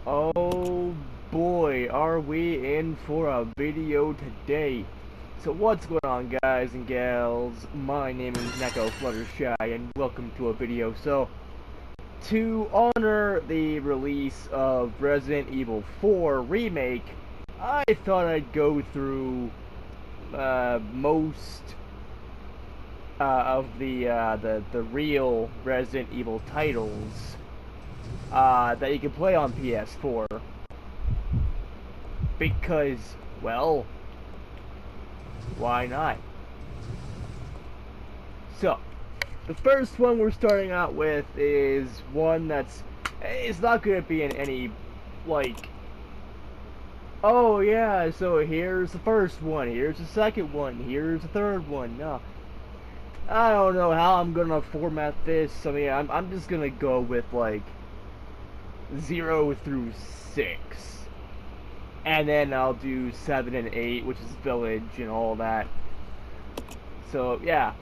Oh boy, are we in for a video today. So what's going on, guys and gals? My name is Neko Fluttershy and welcome to a video. So to honor the release of Resident Evil 4 Remake, I thought I'd go through most of the real Resident Evil titles that you can play on PS4, because, well, why not? So, the first one we're starting out with is one it's not going to be in any, like, oh yeah, so here's the first one, here's the second one, here's the third one. No, I don't know how I'm gonna format this. I mean, I'm just gonna go with, like, 0 through 6. And then I'll do 7 and 8, which is Village and all that. So, yeah.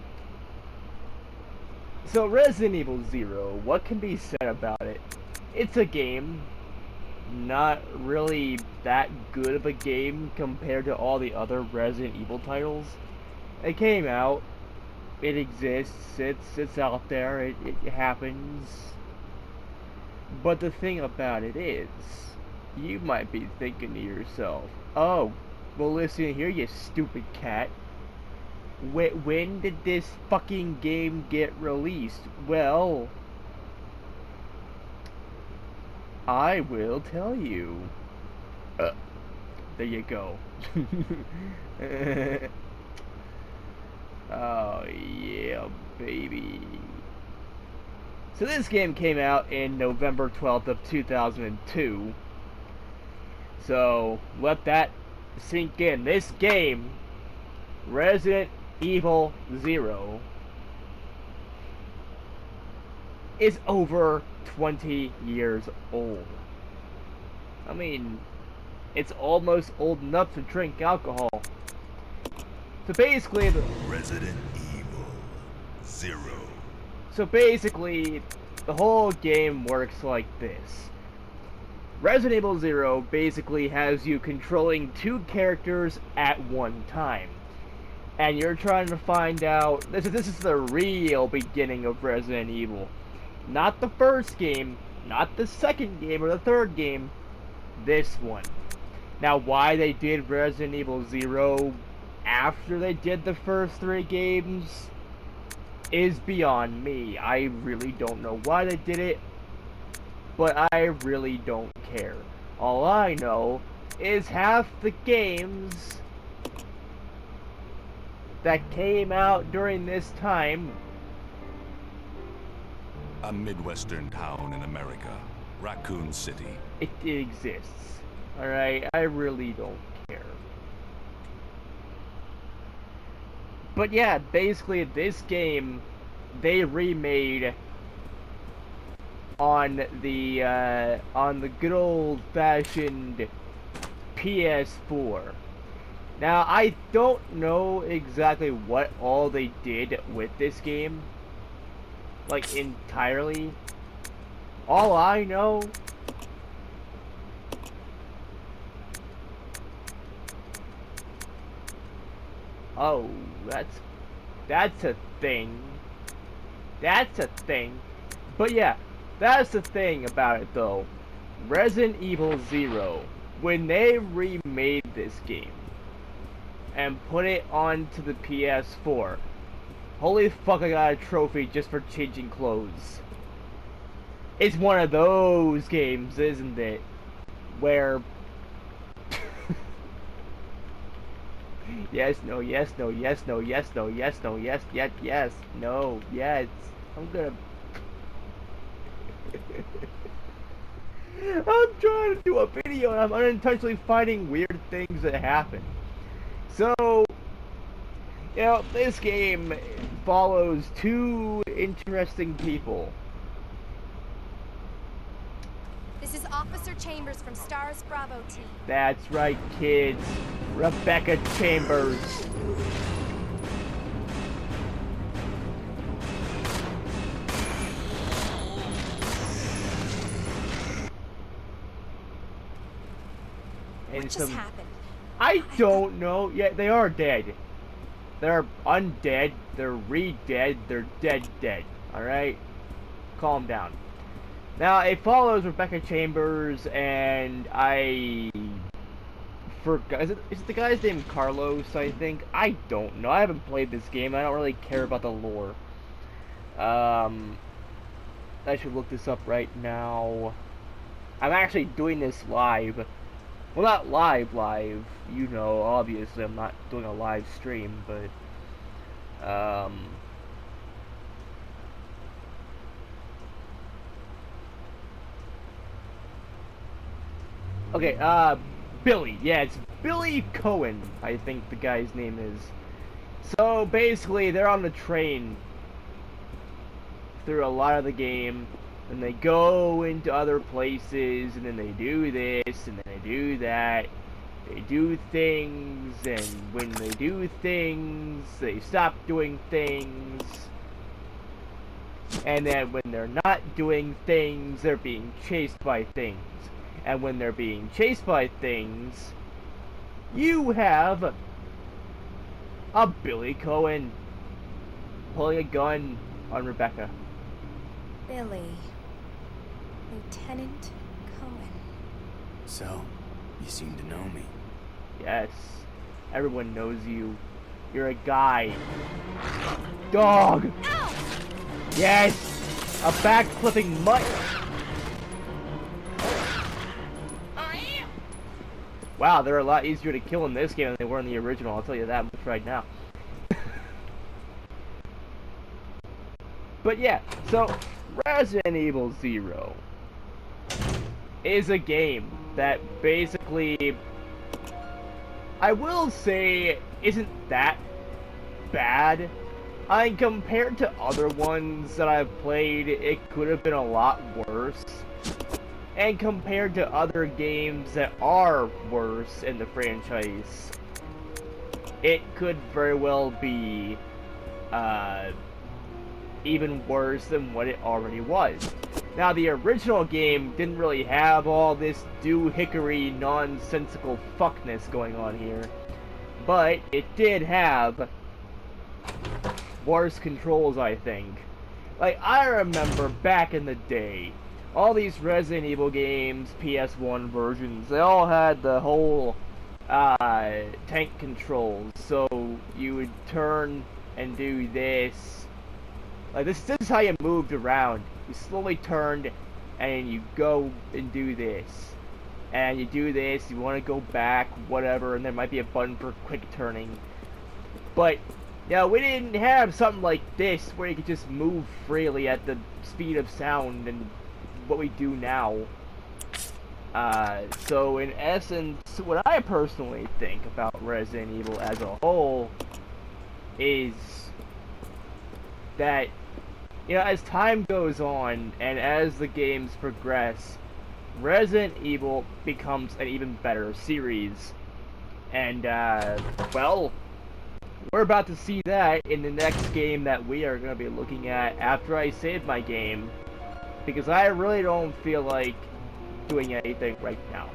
So, Resident Evil 0, what can be said about it? It's a game. Not really that good of a game compared to all the other Resident Evil titles. It came out. It exists. It's out there. It happens. But the thing about it is, you might be thinking to yourself, oh, well listen here, you stupid cat. When did this fucking game get released? Well, I will tell you. There you go. Oh yeah, baby. So this game came out in November 12th of 2002. So let that sink in. This game, Resident Evil 0, is over 20 years old. I mean, it's almost old enough to drink alcohol. So basically, Resident Evil 0. So basically, the whole game works like this. Resident Evil 0 basically has you controlling 2 characters at one time. And you're trying to find out, this is the real beginning of Resident Evil. Not the first game, not the second game or the third game, this one. Now why they did Resident Evil 0 after they did the first 3 games is beyond me. I really don't know why they did it, but I really don't care. All I know is half the games that came out during this time. A Midwestern town in America, Raccoon City. It exists. Alright, I really don't care. But yeah, basically this game they remade on the good old-fashioned PS4. Now I don't know exactly what all they did with this game, like entirely. All I know oh, that's a thing. That's a thing. But yeah, that's the thing about it though. Resident Evil 0, when they remade this game and put it onto the PS4, holy fuck, I got a trophy just for changing clothes. It's one of those games, isn't it? Where yes, no, yes, no, yes, no, yes, no, yes, no, yes, yes, yes, no, yes. I'm gonna I'm trying to do a video and I'm unintentionally finding weird things that happen. So, you know, this game follows 2 interesting people. This is Officer Chambers from Stars Bravo team. That's right, kids. Rebecca Chambers. in What some... just happened? I don't know. Yeah, they are dead. They're undead. They're re-dead. They're dead. Alright? Calm down. Now, it follows Rebecca Chambers, and I forgot. Is it the guy's name Carlos, I think? I don't know. I haven't played this game. I don't really care about the lore. I should look this up right now. I'm actually doing this live. Well, not live. You know, obviously I'm not doing a live stream, but... Okay, Billy. Yeah, it's Billy Cohen, I think the guy's name is. So, basically, they're on the train through a lot of the game, and they go into other places, and then they do this, and then they do that. They do things, and when they do things, they stop doing things. And then when they're not doing things, they're being chased by things. And when they're being chased by things, you have a Billy Cohen pulling a gun on Rebecca. Billy. Lieutenant Cohen. So, you seem to know me. Yes, everyone knows you. You're a guy. Dog! Ow! Yes! A back-flipping mutt! Wow, they're a lot easier to kill in this game than they were in the original, I'll tell you that much right now. But yeah, so Resident Evil 0 is a game that basically, I will say, isn't that bad. I mean, compared to other ones that I've played, it could have been a lot worse. And compared to other games that are worse in the franchise, it could very well be even worse than what it already was. Now, the original game didn't really have all this doohickery, nonsensical fuckness going on here, but it did have worse controls, I think. Like, I remember back in the day, all these Resident Evil games, PS1 versions, they all had the whole tank controls. So you would turn and do this. Like this is how you moved around. You slowly turned and you go and do this. And you do this, you want to go back, whatever, and there might be a button for quick turning. But, you know, we didn't have something like this where you could just move freely at the speed of sound and what we do now. So in essence, what I personally think about Resident Evil as a whole is that, you know, as time goes on and as the games progress, Resident Evil becomes an even better series. And, well, we're about to see that in the next game that we are going to be looking at after I save my game. Because I really don't feel like doing anything right now.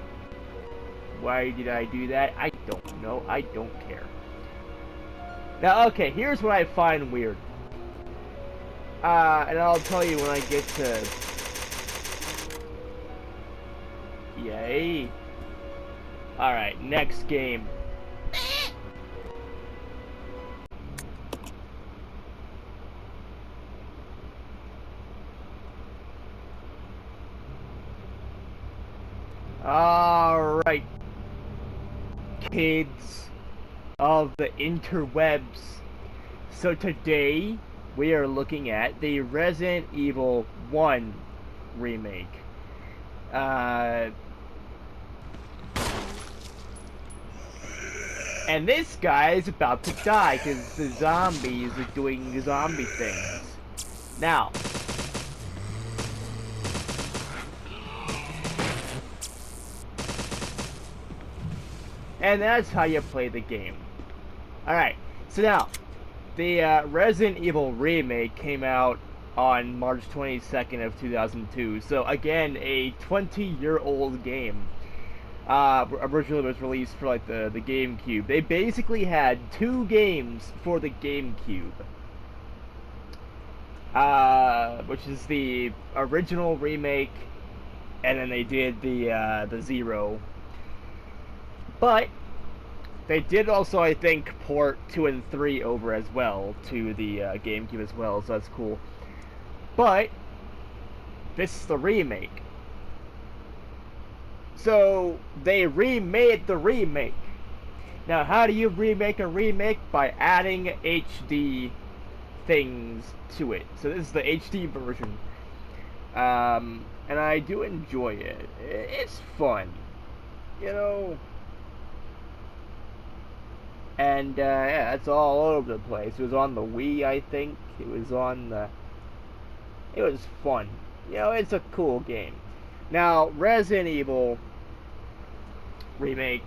Why did I do that? I don't know. I don't care. Now, okay, here's what I find weird. And I'll tell you when I get to... Yay. Alright, next game. Alright, kids of the interwebs. So today, we are looking at the Resident Evil 1 remake. And this guy is about to die because the zombies are doing zombie things. Now, and that's how you play the game. Alright, so now, the Resident Evil remake came out on March 22nd of 2002. So again, a 20-year-old game. originally was released for like the GameCube. They basically had 2 games for the GameCube, which is the original remake, and then they did the Zero. But they did also, I think, port 2 and 3 over as well to the GameCube as well, so that's cool. But this is the remake. So they remade the remake. Now, how do you remake a remake? By adding HD things to it. So this is the HD version. And I do enjoy it. It's fun. You know. And yeah, it's all over the place. It was on the Wii, I think. It was on the... It was fun. You know, it's a cool game. Now, Resident Evil remake,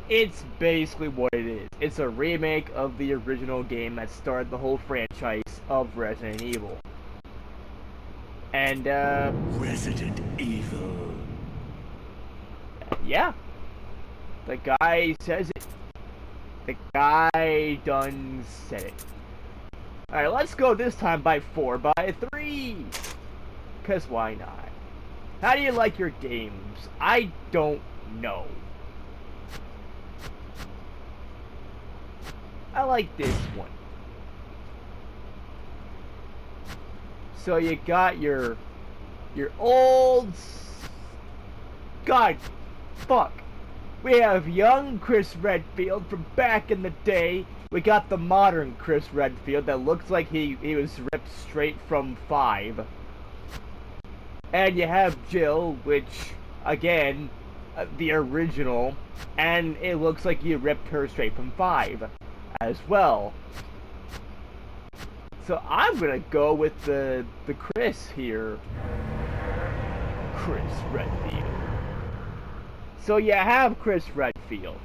it's basically what it is. It's a remake of the original game that started the whole franchise of Resident Evil. And, Resident Evil. Yeah. The guy says it. The guy done said it. Alright, let's go this time by 4x3. Because why not? How do you like your games? I don't know. I like this one. So you got your old... God, fuck. We have young Chris Redfield from back in the day. We got the modern Chris Redfield that looks like he was ripped straight from 5. And you have Jill, which, again, the original, and it looks like you ripped her straight from 5 as well. So I'm gonna go with the Chris here. Chris Redfield. So you have Chris Redfield,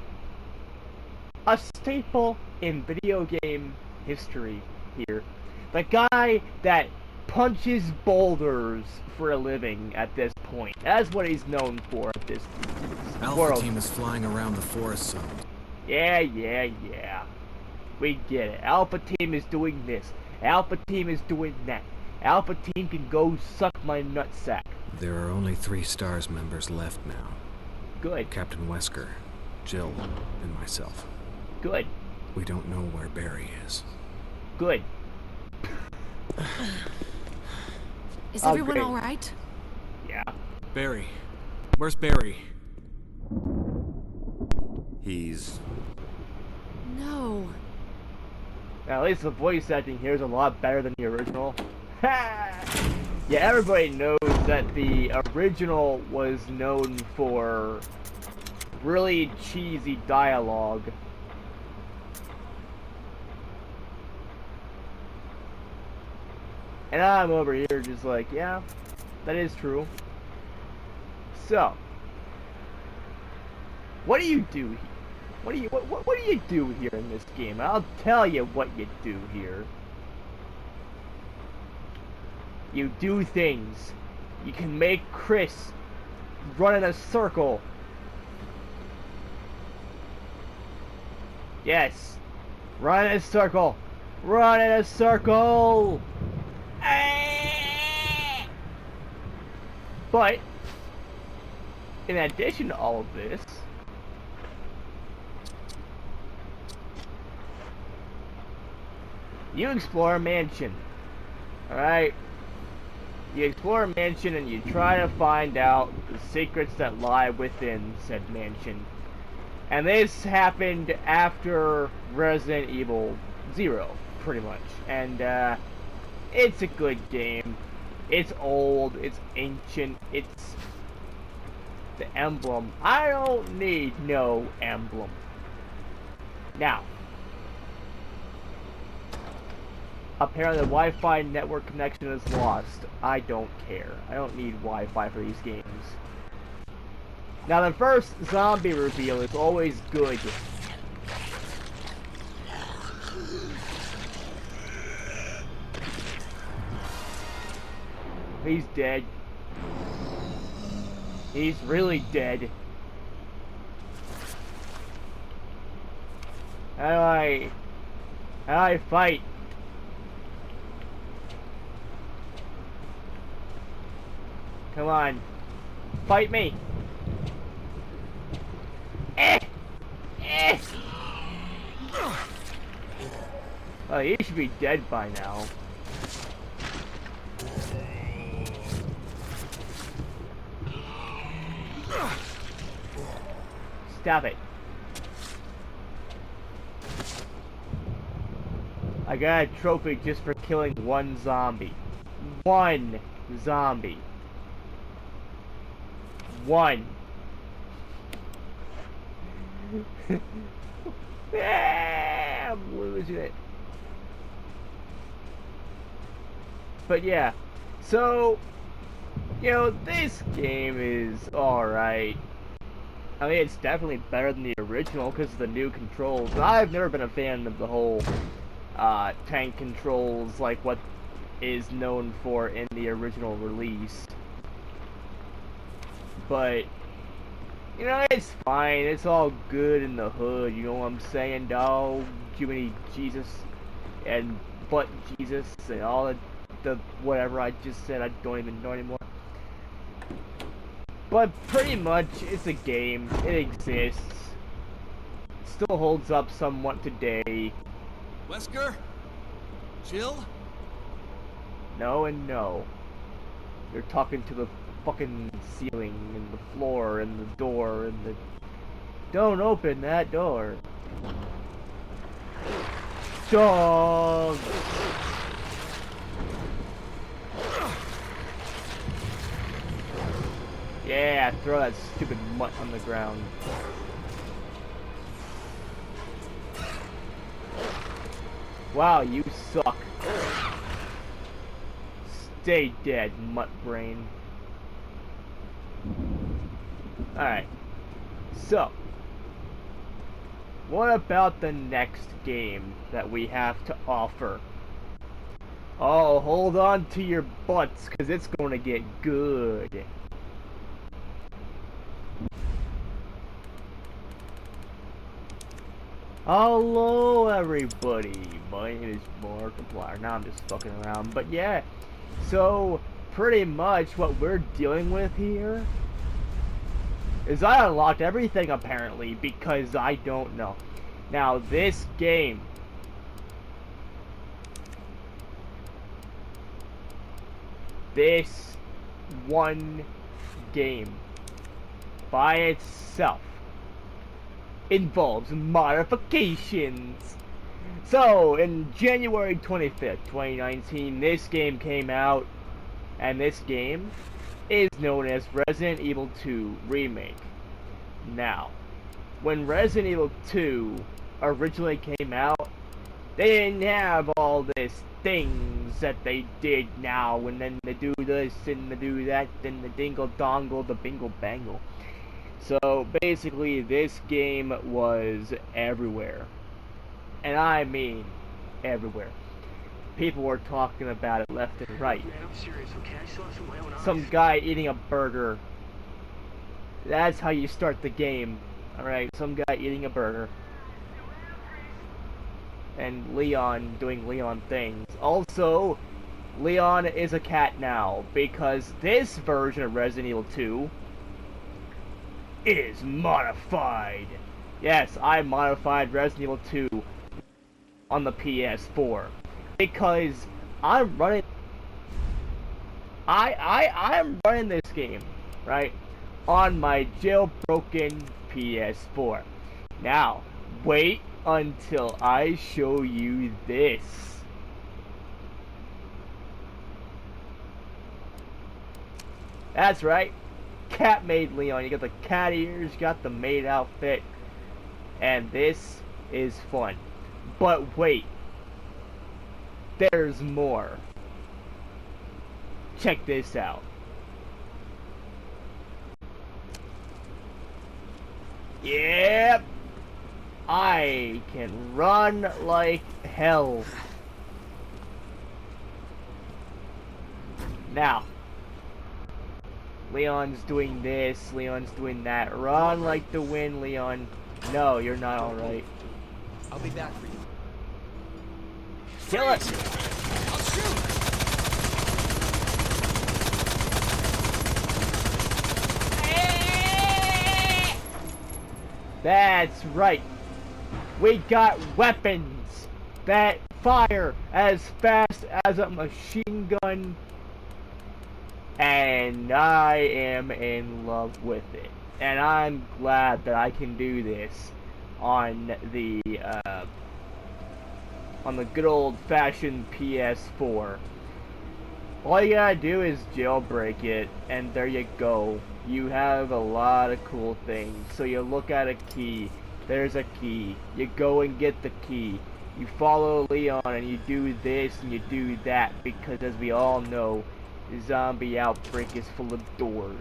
a staple in video game history here. The guy that punches boulders for a living at this point. That's what he's known for at this Alpha team is flying around the forest zone. Yeah. We get it. Alpha team is doing this. Alpha team is doing that. Alpha team can go suck my nutsack. There are only 3 STARS members left now. Good. Captain Wesker, Jill, and myself. Good. We don't know where Barry is. Good. Is everyone great. all right? Yeah. Barry. Where's Barry? He's... No. Now, at least the voice acting here is a lot better than the original. Yeah, everybody knows that the original was known for really cheesy dialogue. And I'm over here just like, yeah, that is true. So, what do you do here? What do you do here in this game? I'll tell you what you do here. You do things. You can make Chris run in a circle. Yes. Run in a circle. Run in a circle. But, in addition to all of this, you explore a mansion. Alright? You explore a mansion and you try to find out the secrets that lie within said mansion. And this happened after Resident Evil 0, pretty much. And, it's a good game. It's old, it's ancient, it's the emblem. I don't need no emblem. Now, apparently the Wi-Fi network connection is lost. I don't care. I don't need Wi-Fi for these games. Now the first zombie reveal is always good. He's dead. He's really dead. How do I fight? Come on. Fight me. Eh! Eh! Oh, he should be dead by now. Stop it. I got a trophy just for killing one zombie. One zombie. One. I'm losing it. But yeah, so, you know, this game is alright. I mean, it's definitely better than the original because of the new controls. I've never been a fan of the whole tank controls like what is known for in the original release. But, you know, it's fine. It's all good in the hood, you know what I'm saying, dog? Jiminy Jesus and butt Jesus and all the whatever I just said, I don't even know anymore. But pretty much, it's a game. It exists. Still holds up somewhat today. Wesker? Jill? No and no. You're talking to the fucking ceiling and the floor and the door and the... Don't open that door. Dog! Yeah, throw that stupid mutt on the ground. Wow, you suck. Stay dead, mutt brain. Alright. So, what about the next game that we have to offer? Oh, hold on to your butts, because it's going to get good. Hello everybody, my name is Markiplier. Now I'm just fucking around, but yeah, so pretty much what we're dealing with here is I unlocked everything apparently because I don't know. Now this game this one game by itself involves modifications. So, in January 25th, 2019, this game came out, and this game is known as Resident Evil 2 Remake. Now, when Resident Evil 2 originally came out, they didn't have all these things that they did now, and then they do this, and they do that, then the dingle dongle, the bingle bangle. So basically this game was everywhere. And I mean everywhere. People were talking about it left and right. Man, I'm serious, okay? I saw this with my own eyes. Some guy eating a burger. That's how you start the game. Alright, some guy eating a burger. And Leon doing Leon things. Also, Leon is a cat now. Because this version of Resident Evil 2 is modified. Yes, I modified Resident Evil 2 on the PS4 because I'm running I'm running this game, right, on my jailbroken PS4. Now, wait until I show you this. That's right. Cat made Leon. You got the cat ears, you got the maid outfit, and this is fun. But wait, there's more. Check this out. Yep, I can run like hell. Now, Leon's doing this, Leon's doing that. Run like the wind, Leon. No, you're not alright. I'll be back for you. Kill it! I'll shoot! That's right. We got weapons that fire as fast as a machine gun. And I am in love with it. And I'm glad that I can do this on the good old-fashioned PS4. All you gotta do is jailbreak it, and there you go. You have a lot of cool things. So you look at a key. There's a key. You go and get the key. You follow Leon and you do this and you do that, because as we all know, the zombie outbreak is full of doors.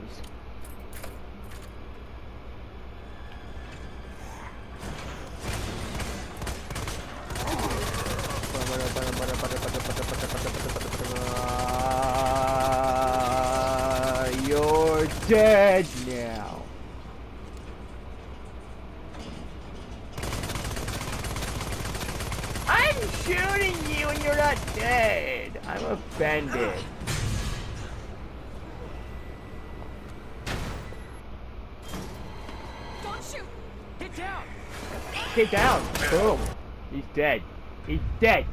You're dead now. I'm shooting you and you're not dead. I'm offended. Don't shoot! Get down! Get down. Boom. He's dead. He's dead.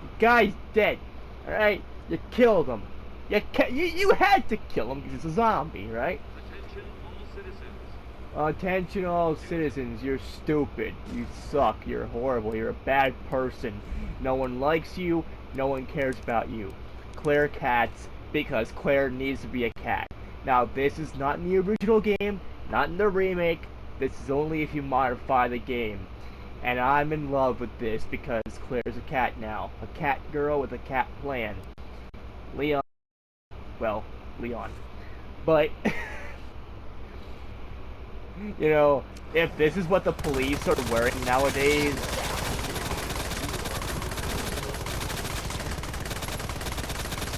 The guy's dead. Alright? You killed him. You had to kill him because he's a zombie, right? Attention all citizens. You're stupid. You suck. You're horrible. You're a bad person. No one likes you. No one cares about you. Claire cats because Claire needs to be a cat. Now, this is not in the original game, not in the remake. This is only if you modify the game. And I'm in love with this because Claire's a cat now. A cat girl with a cat plan. Leon. Well, Leon. But, you know, if this is what the police are wearing nowadays,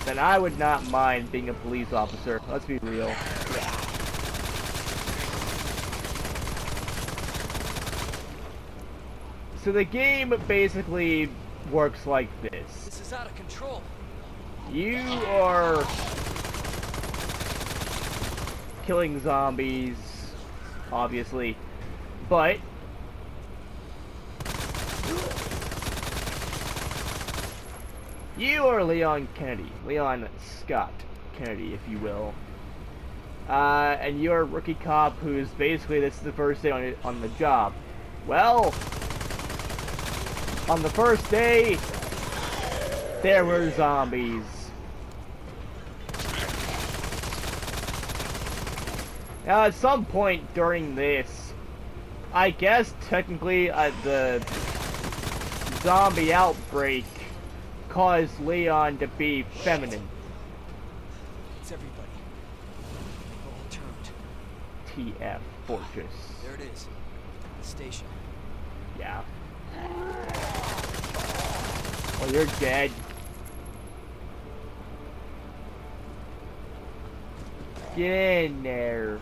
then I would not mind being a police officer. Let's be real. So the game basically works like this. This is out of control. You are killing zombies, obviously, but you are Leon Kennedy, Leon Scott Kennedy, if you will, and you're a rookie cop who's basically, this is the first day on the job. Well, on the first day, there were zombies. Now, at some point during this, I guess technically the zombie outbreak caused Leon to be feminine. It's everybody. They've all turned. TF Fortress. There it is. The station. Yeah. Well, you're dead. Get in there.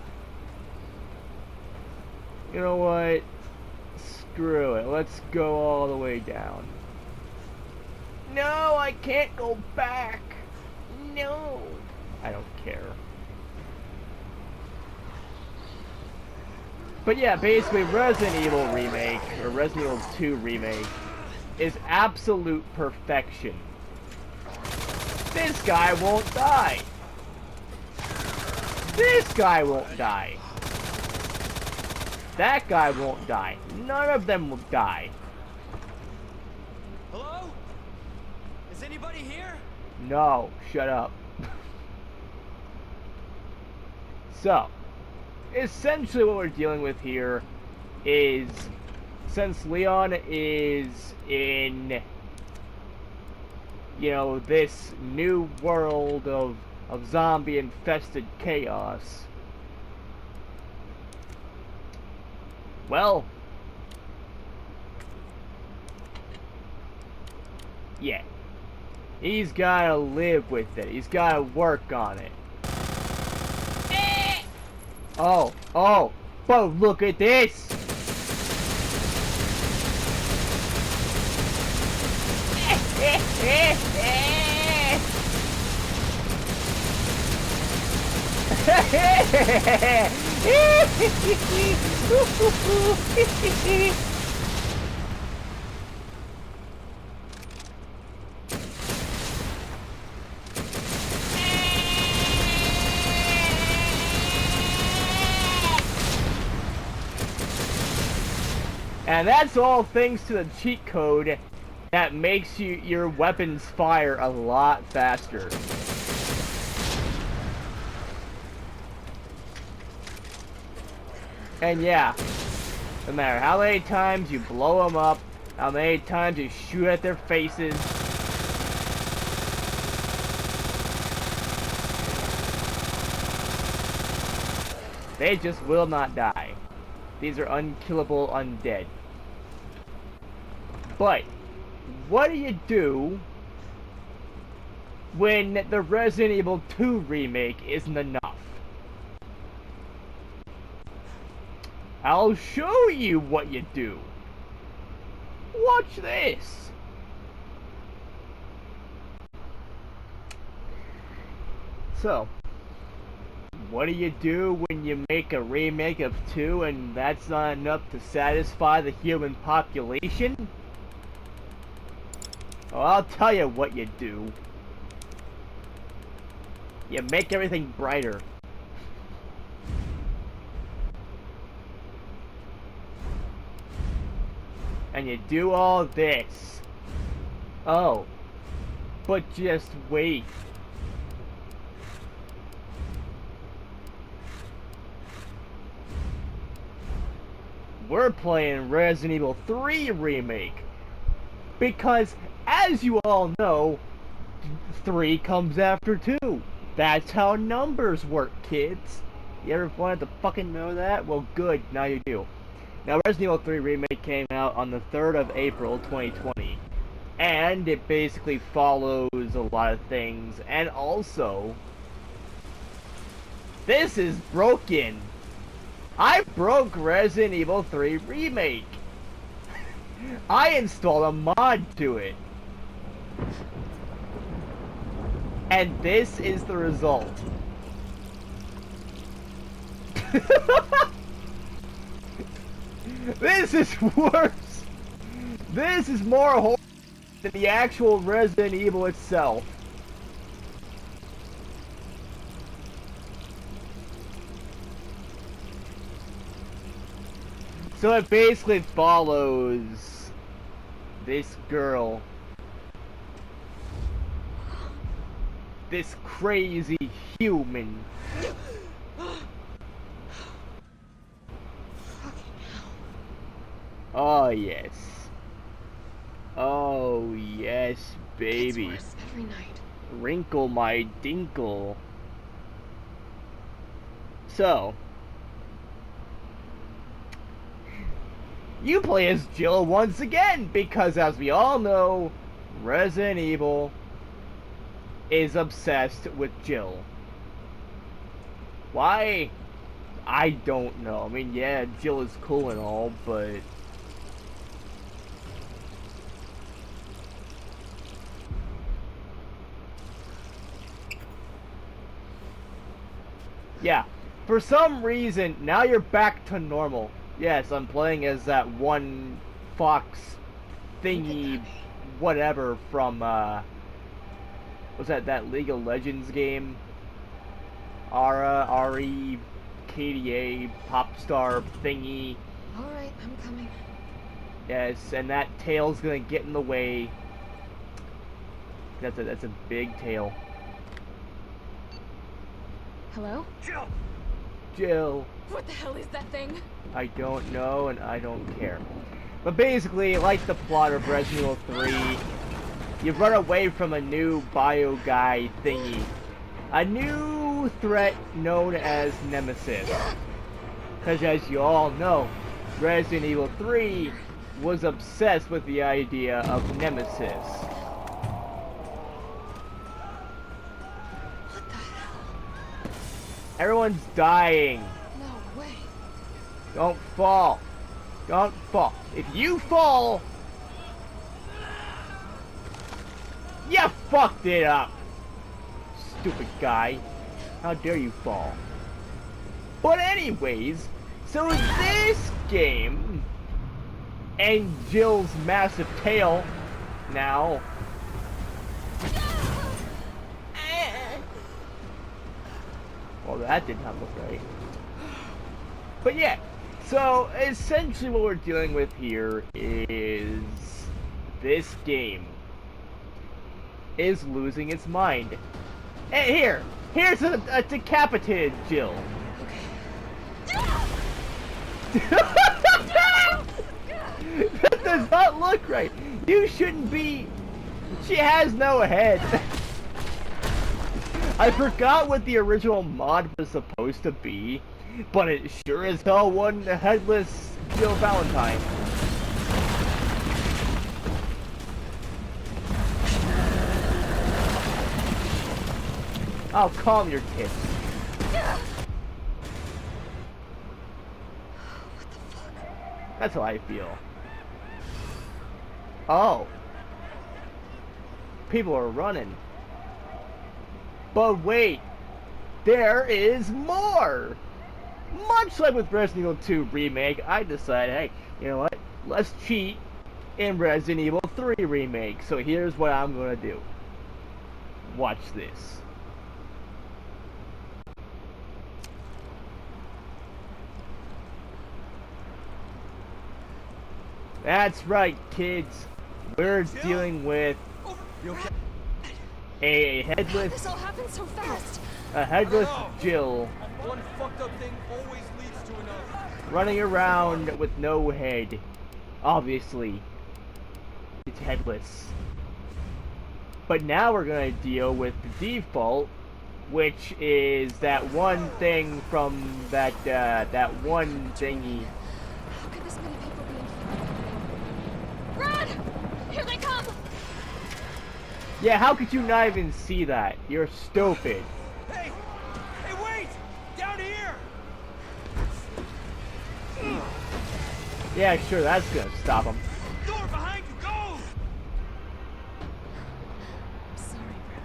You know what? Screw it. Let's go all the way down. No, I can't go back. No. I don't care. But yeah, basically Resident Evil Remake, or Resident Evil 2 Remake, is absolute perfection. This guy won't die. This guy won't die. That guy won't die. None of them will die. Hello? Is anybody here? No, shut up. So, essentially what we're dealing with here is, since Leon is in, you know, this new world of zombie infested chaos, well, yeah, he's gotta live with it. He's gotta work on it. Oh, oh, but look at this! And that's all thanks to the cheat code that makes your weapons fire a lot faster. And yeah, no matter how many times you blow them up, how many times you shoot at their faces, they just will not die. These are unkillable undead. But what do you do when the Resident Evil 2 remake isn't enough? I'll show you what you do. Watch this. So, what do you do when you make a remake of 2 and that's not enough to satisfy the human population? Well, I'll tell you what you do. You make everything brighter. And you do all this. Oh, but just wait. We're playing Resident Evil 3 Remake. Because, as you all know, 3 comes after 2. That's how numbers work, kids. You ever wanted to fucking know that? Well, good, now you do. Now, Resident Evil 3 Remake came out on the 3rd of April, 2020. And it basically follows a lot of things. And also, this is broken. I broke Resident Evil 3 Remake. I installed a mod to it. And this is the result. This is worse. This is more horrible than the actual Resident Evil itself. So it basically follows this girl. This crazy human. Oh yes. Oh yes, baby. It's worse every night. Wrinkle my dinkle. So, you play as Jill once again, because as we all know, Resident Evil is obsessed with Jill. Why? I don't know. I mean, yeah, Jill is cool and all, but yeah, for some reason, now you're back to normal. Yes, I'm playing as that one fox thingy, whatever, from, what's that League of Legends game? R-E, KDA, Popstar thingy. Alright, I'm coming. Yes, and that tail's gonna get in the way. That's a big tail. Hello? Jill! Jill. What the hell is that thing? I don't know, and I don't care. But basically, like the plot of Resident Evil 3, you run away from a new bio guy thingy. A new threat known as Nemesis. Because as you all know, Resident Evil 3 was obsessed with the idea of Nemesis. What the hell? Everyone's dying. No. Don't fall. Don't fall. If you fall, you fucked it up. Stupid guy. How dare you fall? But anyways, so this game and Jill's massive tail now. Well, that did not look right. But yeah, so essentially what we're dealing with here is this game is losing its mind. And here's a decapitated Jill. That does not look right. You shouldn't be. She has no head. I forgot what the original mod was supposed to be, but it sure as hell wasn't a headless Jill Valentine. Oh, calm your tits. That's how I feel. Oh. People are running. But wait. There is more! Much like with Resident Evil 2 Remake, I decided, hey, you know what? Let's cheat in Resident Evil 3 Remake. So here's what I'm gonna do. Watch this. That's right, kids. We're dealing with a headless. This all happened so fast. A headless Jill. One fucked up thing always leads to another. Running around with no head. Obviously, it's headless. But now we're gonna deal with the default, which is that one thing from that one thingy. How could this many people be in here? Run! Here they come! Yeah, how could you not even see that? You're stupid. Hey! Hey, wait! Down here! Yeah, sure, that's gonna stop him. Door behind you, go! I'm sorry, Brad.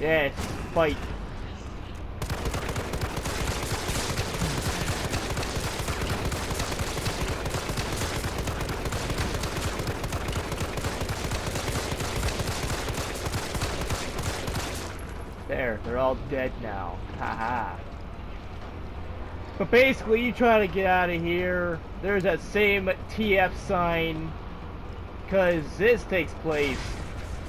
Yes, fight. There, they're all dead now. Haha. But basically, you try to get out of here. There's that same TF sign. Because this takes place,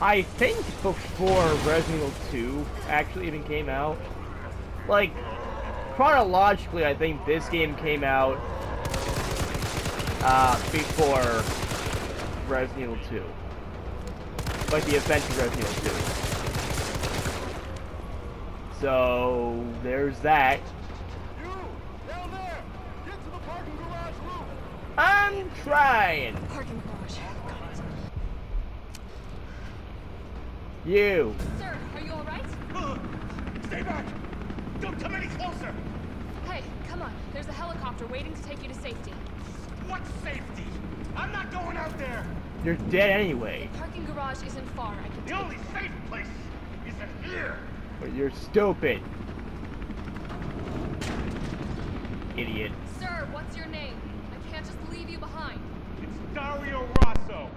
I think, before Resident Evil 2 actually even came out. Like, chronologically, I think this game came out before Resident Evil 2. Like the event of Resident Evil 2. So, there's that. You! Down there! Get to the parking garage roof! I'm trying! Parking garage. Got it. You! Sir, are you alright? Stay back! Don't come any closer! Hey, come on. There's a helicopter waiting to take you to safety. What safety? I'm not going out there! You're dead anyway. Parking garage isn't far. I can The take only safe place is in here! But you're stupid. Idiot. Sir, what's your name? I can't just leave you behind. It's Dario Rosso!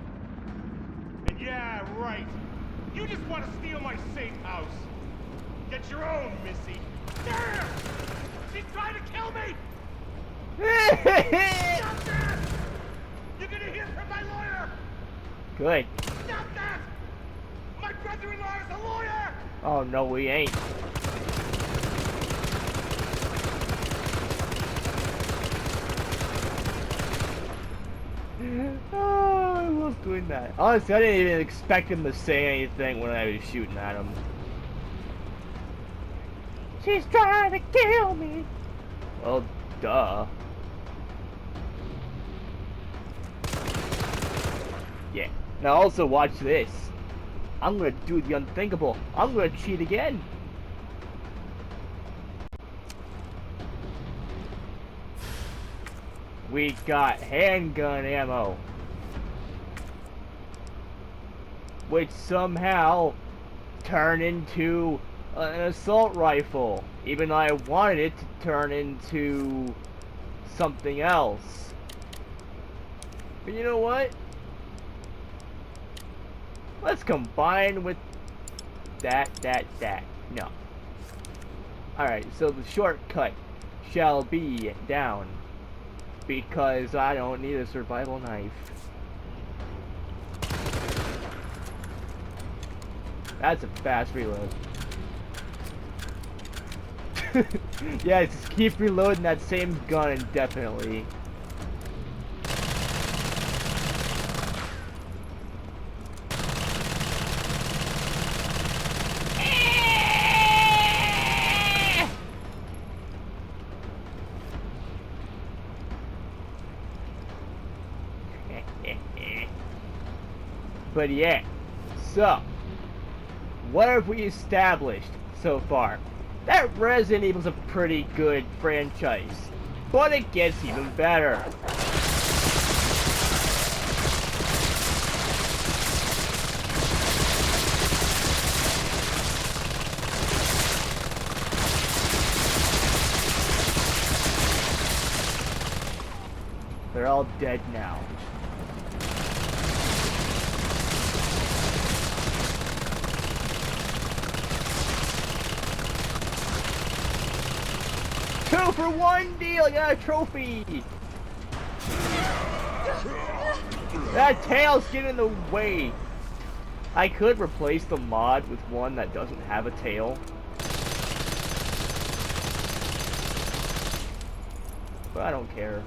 And yeah, right. You just want to steal my safe house. Get your own, Missy. There! She's trying to kill me! Stop that! You're gonna hear from my lawyer! Good. Stop that! My brother-in-law is a lawyer! Oh no, we ain't. Oh, I love doing that. Honestly, I didn't even expect him to say anything when I was shooting at him. She's trying to kill me. Well, duh. Yeah. Now also watch this. I'm gonna do the unthinkable. I'm gonna cheat again. We got handgun ammo, which somehow turned into an assault rifle, even though I wanted it to turn into something else. But you know what? Let's combine with that. No. Alright, so the shortcut shall be down, because I don't need a survival knife. That's a fast reload. Yeah, just keep reloading that same gun indefinitely. But yeah, so what have we established so far? That Resident Evil's a pretty good franchise, but it gets even better. They're all dead now. Two for one deal, I got a trophy! That tail's getting in the way. I could replace the mod with one that doesn't have a tail, but I don't care.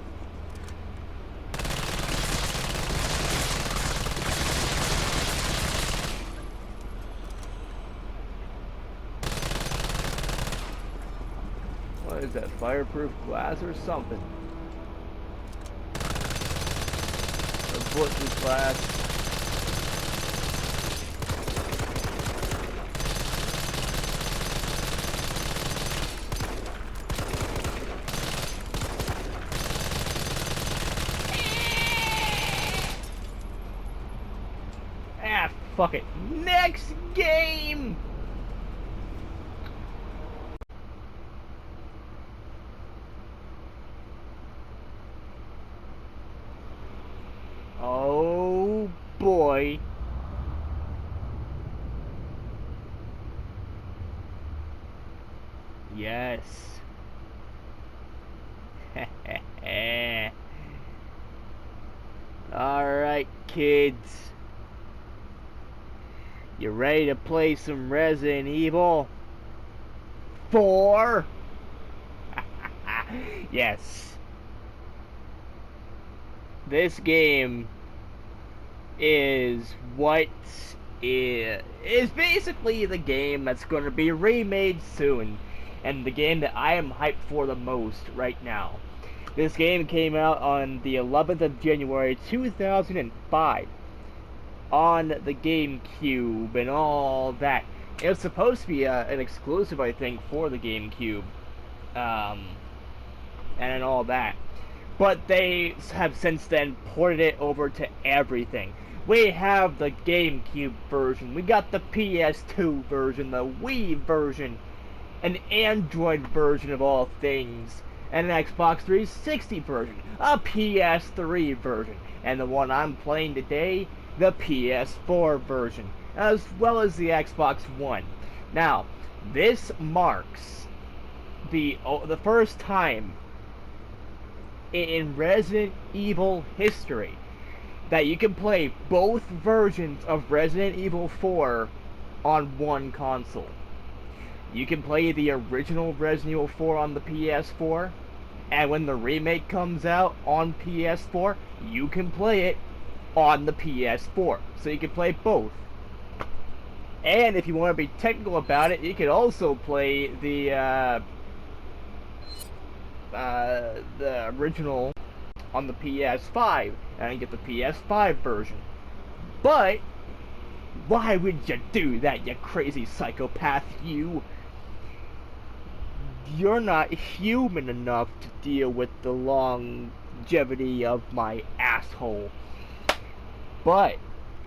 What is that, fireproof glass or something? Or bulletproof glass? Ah, fuck it. Next game! Oh boy. Yes. Alright, kids. You ready to play some Resident Evil 4? Yes. This game is what is basically the game that's going to be remade soon, and the game that I am hyped for the most right now. This game came out on the 11th of January 2005 on the GameCube and all that. It was supposed to be an exclusive, I think, for the GameCube, and all that. But they have since then ported it over to everything. We have the GameCube version, we got the PS2 version, the Wii version, an Android version of all things, and an Xbox 360 version, a PS3 version, and the one I'm playing today, the PS4 version, as well as the Xbox One. Now, this marks the first time in Resident Evil history that you can play both versions of Resident Evil 4 on one console. You can play the original Resident Evil 4 on the PS4, and when the remake comes out on PS4, you can play it on the PS4. So you can play both. And if you want to be technical about it, you can also play the original on the PS5 and get the PS5 version. But why would you do that, you crazy psychopath, you? You're not human enough to deal with the longevity of my asshole. But,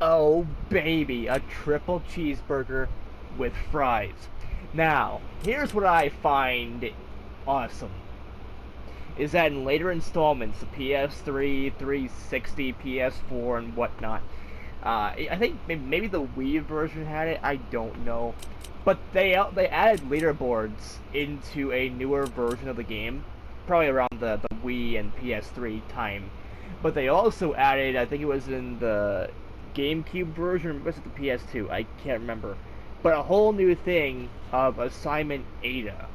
oh baby, a triple cheeseburger with fries. Now, here's what I find awesome. Is that in later installments, the PS3, 360, PS4, and whatnot, I think maybe the Wii version had it, I don't know. But they added leaderboards into a newer version of the game, probably around the Wii and PS3 time. But they also added, I think it was in the GameCube version, or was it the PS2? I can't remember. But a whole new thing of Assignment Ada,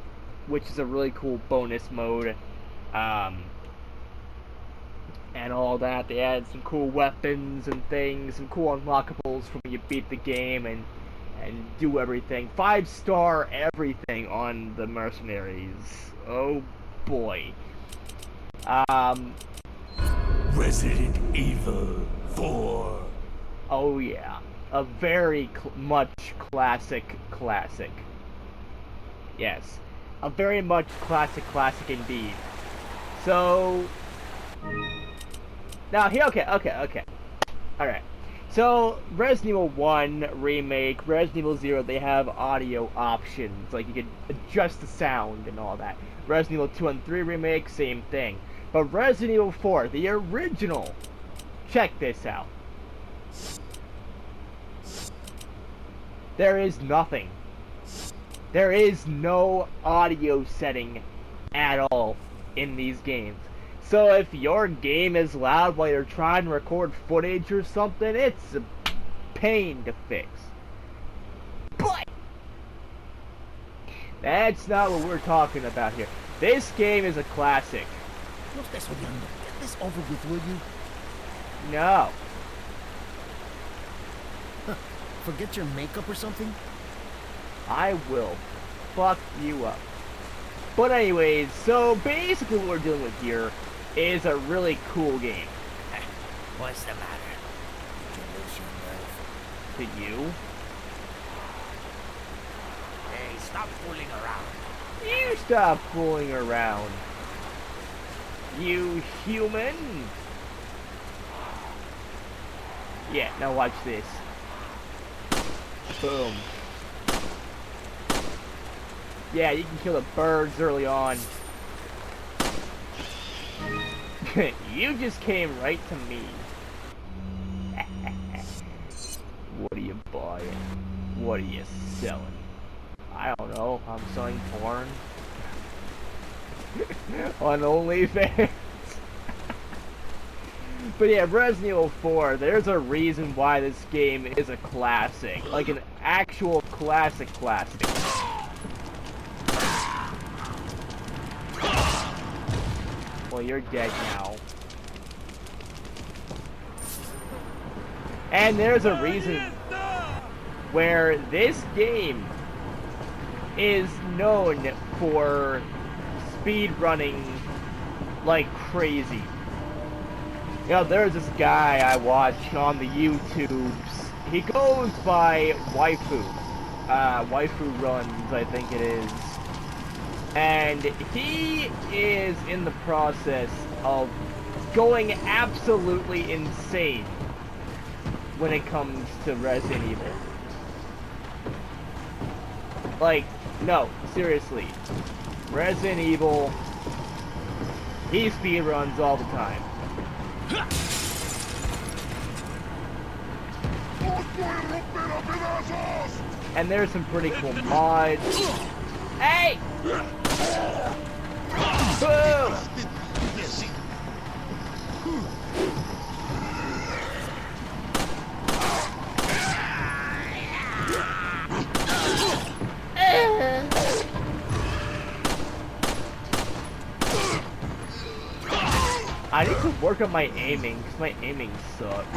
which is a really cool bonus mode, and all that. They added some cool weapons and things, some cool unlockables from when you beat the game and do everything. 5-star everything on the mercenaries. Oh boy. Resident Evil 4. Oh yeah, a very much classic. Yes, a very much classic indeed. So now here, okay. All right. So Resident Evil 1 remake, Resident Evil 0, they have audio options, like you can adjust the sound and all that. Resident Evil 2 and 3 remake, same thing. But Resident Evil 4, the original, check this out. There is nothing. There is no audio setting at all in these games. So if your game is loud while you're trying to record footage or something, it's a pain to fix. But that's not what we're talking about here. This game is a classic. Get this over with, will you? No. Forget your makeup or something? I will fuck you up. But anyways, so basically what we're dealing with here is a really cool game. What's the matter? Did you lose your nerve? To you? Hey, stop fooling around. You stop fooling around. You human. Yeah, now watch this. Boom. Yeah, you can kill the birds early on. You just came right to me. What are you buying? What are you selling? I don't know. I'm selling porn. On OnlyFans. But yeah, Resident Evil 4, there's a reason why this game is a classic. Like an actual classic. Well, you're dead now. And there's a reason where this game is known for speed running like crazy. You know, there's this guy I watch on the YouTubes. He goes by Waifu. Waifu Runs, I think it is. And he is in the process of going absolutely insane when it comes to Resident Evil. Like, no, seriously. Resident Evil, he speedruns all the time. And there's some pretty cool mods. Hey! Boom! I need to work on my aiming, because my aiming sucks.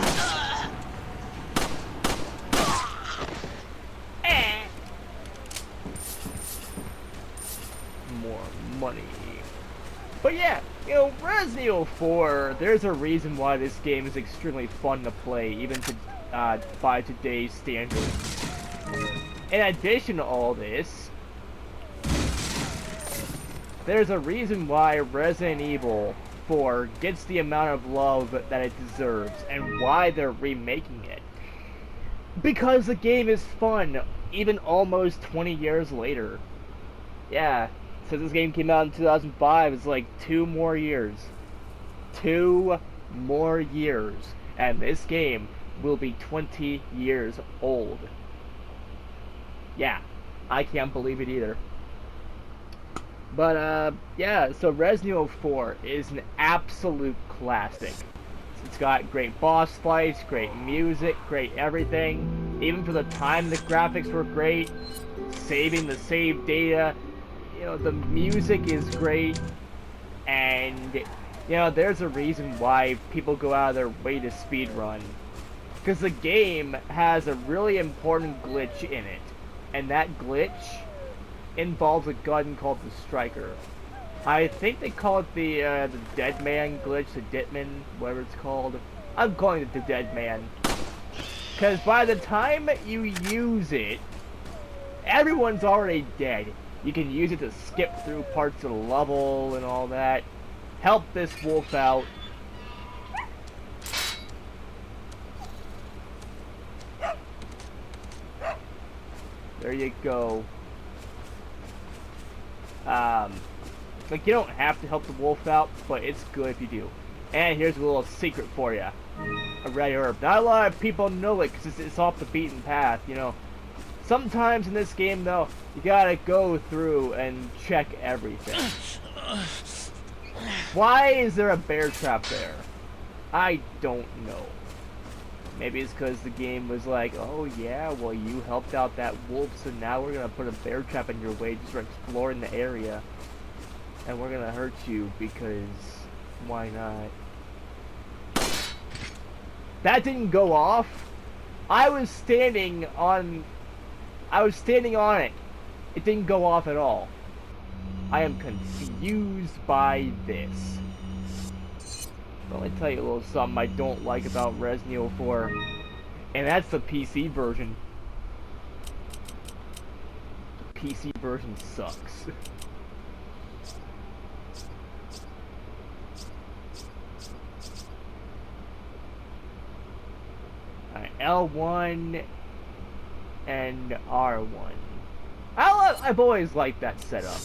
More money. But yeah, you know, Resident Evil 4, there's a reason why this game is extremely fun to play, even by today's standards. In addition to all this, there's a reason why Resident Evil 4 gets the amount of love that it deserves, and why they're remaking it. Because the game is fun, even almost 20 years later. Yeah, since this game came out in 2005, it's like 2 more years. 2 more years. And this game will be 20 years old. Yeah, I can't believe it either. But, yeah, so Resident Evil 4 is an absolute classic. It's got great boss fights, great music, great everything. Even for the time, the graphics were great. Saving the save data. You know, the music is great. And, you know, there's a reason why people go out of their way to speedrun. Because the game has a really important glitch in it. And that glitch involves a gun called the Striker. I think they call it the Dead Man glitch, the Ditman, whatever it's called. I'm calling it the Dead Man. Because by the time you use it, everyone's already dead. You can use it to skip through parts of the level and all that. Help this wolf out. There you go. Like, you don't have to help the wolf out, but it's good if you do. And here's a little secret for you. A red herb. Not a lot of people know it, because it's off the beaten path, you know. Sometimes in this game, though, you gotta go through and check everything. Why is there a bear trap there? I don't know. Maybe it's because the game was like, oh yeah, well you helped out that wolf, so now we're gonna put a bear trap in your way just for exploring the area. And we're gonna hurt you because why not? That didn't go off. I was standing on it. It didn't go off at all. I am confused by this. But let me tell you a little something I don't like about Resident Evil 4. And that's the PC version. The PC version sucks. Alright, L1 and R1. I've always liked that setup.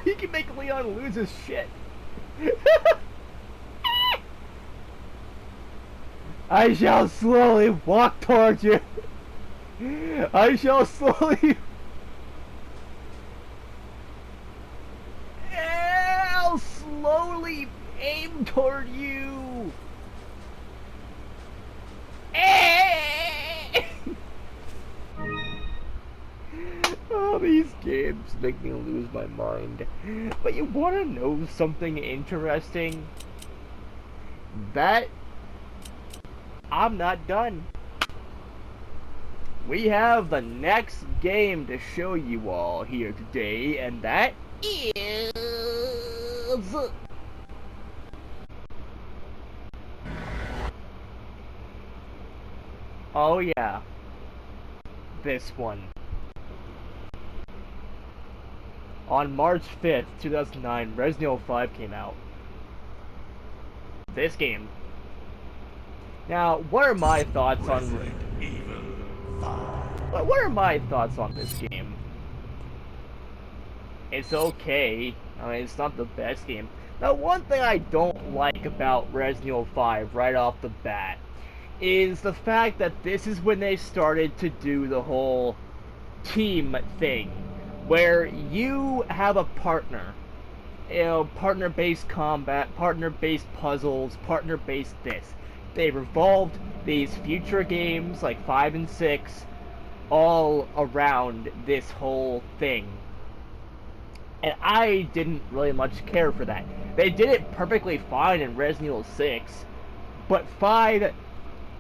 You can make Leon lose his shit. I shall slowly walk towards you. I shall slowly... I'll slowly aim toward you. Oh, these games make me lose my mind. But you want to know something interesting? That I'm not done. We have the next game to show you all here today, and that is... Oh yeah. This one. On March 5th, 2009, Resident Evil 5 came out. This game. Now, what are my thoughts on... What are my thoughts on this game? It's okay. I mean, it's not the best game. Now, one thing I don't like about Resident Evil 5 right off the bat is the fact that this is when they started to do the whole team thing, where you have a partner. You know, partner-based combat, partner-based puzzles, partner-based this. They revolved these future games, like 5 and 6, all around this whole thing. And I didn't really much care for that. They did it perfectly fine in Resident Evil 6, but 5,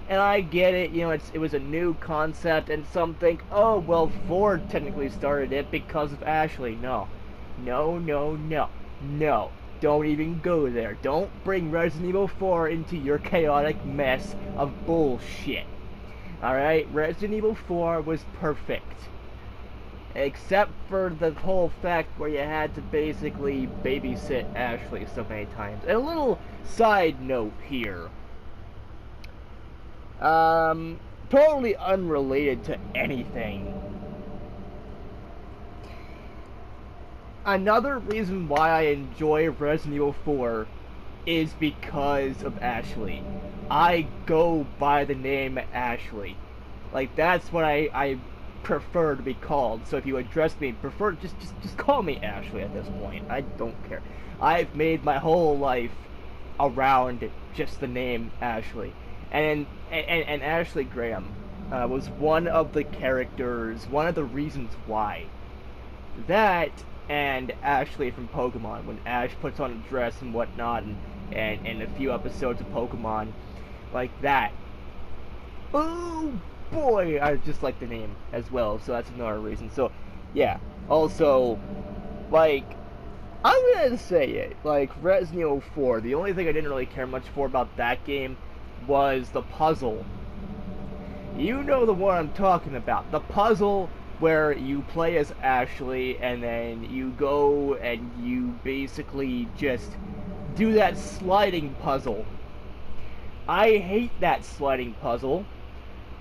and I get it, you know, it was a new concept, and some think, oh, well, 4 technically started it because of Ashley. No. No, no, no. No. Don't even go there. Don't bring Resident Evil 4 into your chaotic mess of bullshit. Alright? Resident Evil 4 was perfect. Except for the whole fact where you had to basically babysit Ashley so many times. And a little side note here. Totally unrelated to anything. Another reason why I enjoy Resident Evil 4 is because of Ashley. I go by the name Ashley. Like, that's what I prefer to be called. So if you address me, just call me Ashley at this point. I don't care. I've made my whole life around just the name Ashley. And Ashley Graham was one of the characters, one of the reasons why. That and Ashley from Pokemon, when Ash puts on a dress and whatnot, and a few episodes of Pokemon like that. Oh boy, I just like the name as well, so that's another reason. So yeah, also, like, I'm gonna say it, like, Resident Evil 4, the only thing I didn't really care much for about that game was the puzzle. You know the one I'm talking about. The puzzle where you play as Ashley and then you go and you basically just do that sliding puzzle. I hate that sliding puzzle.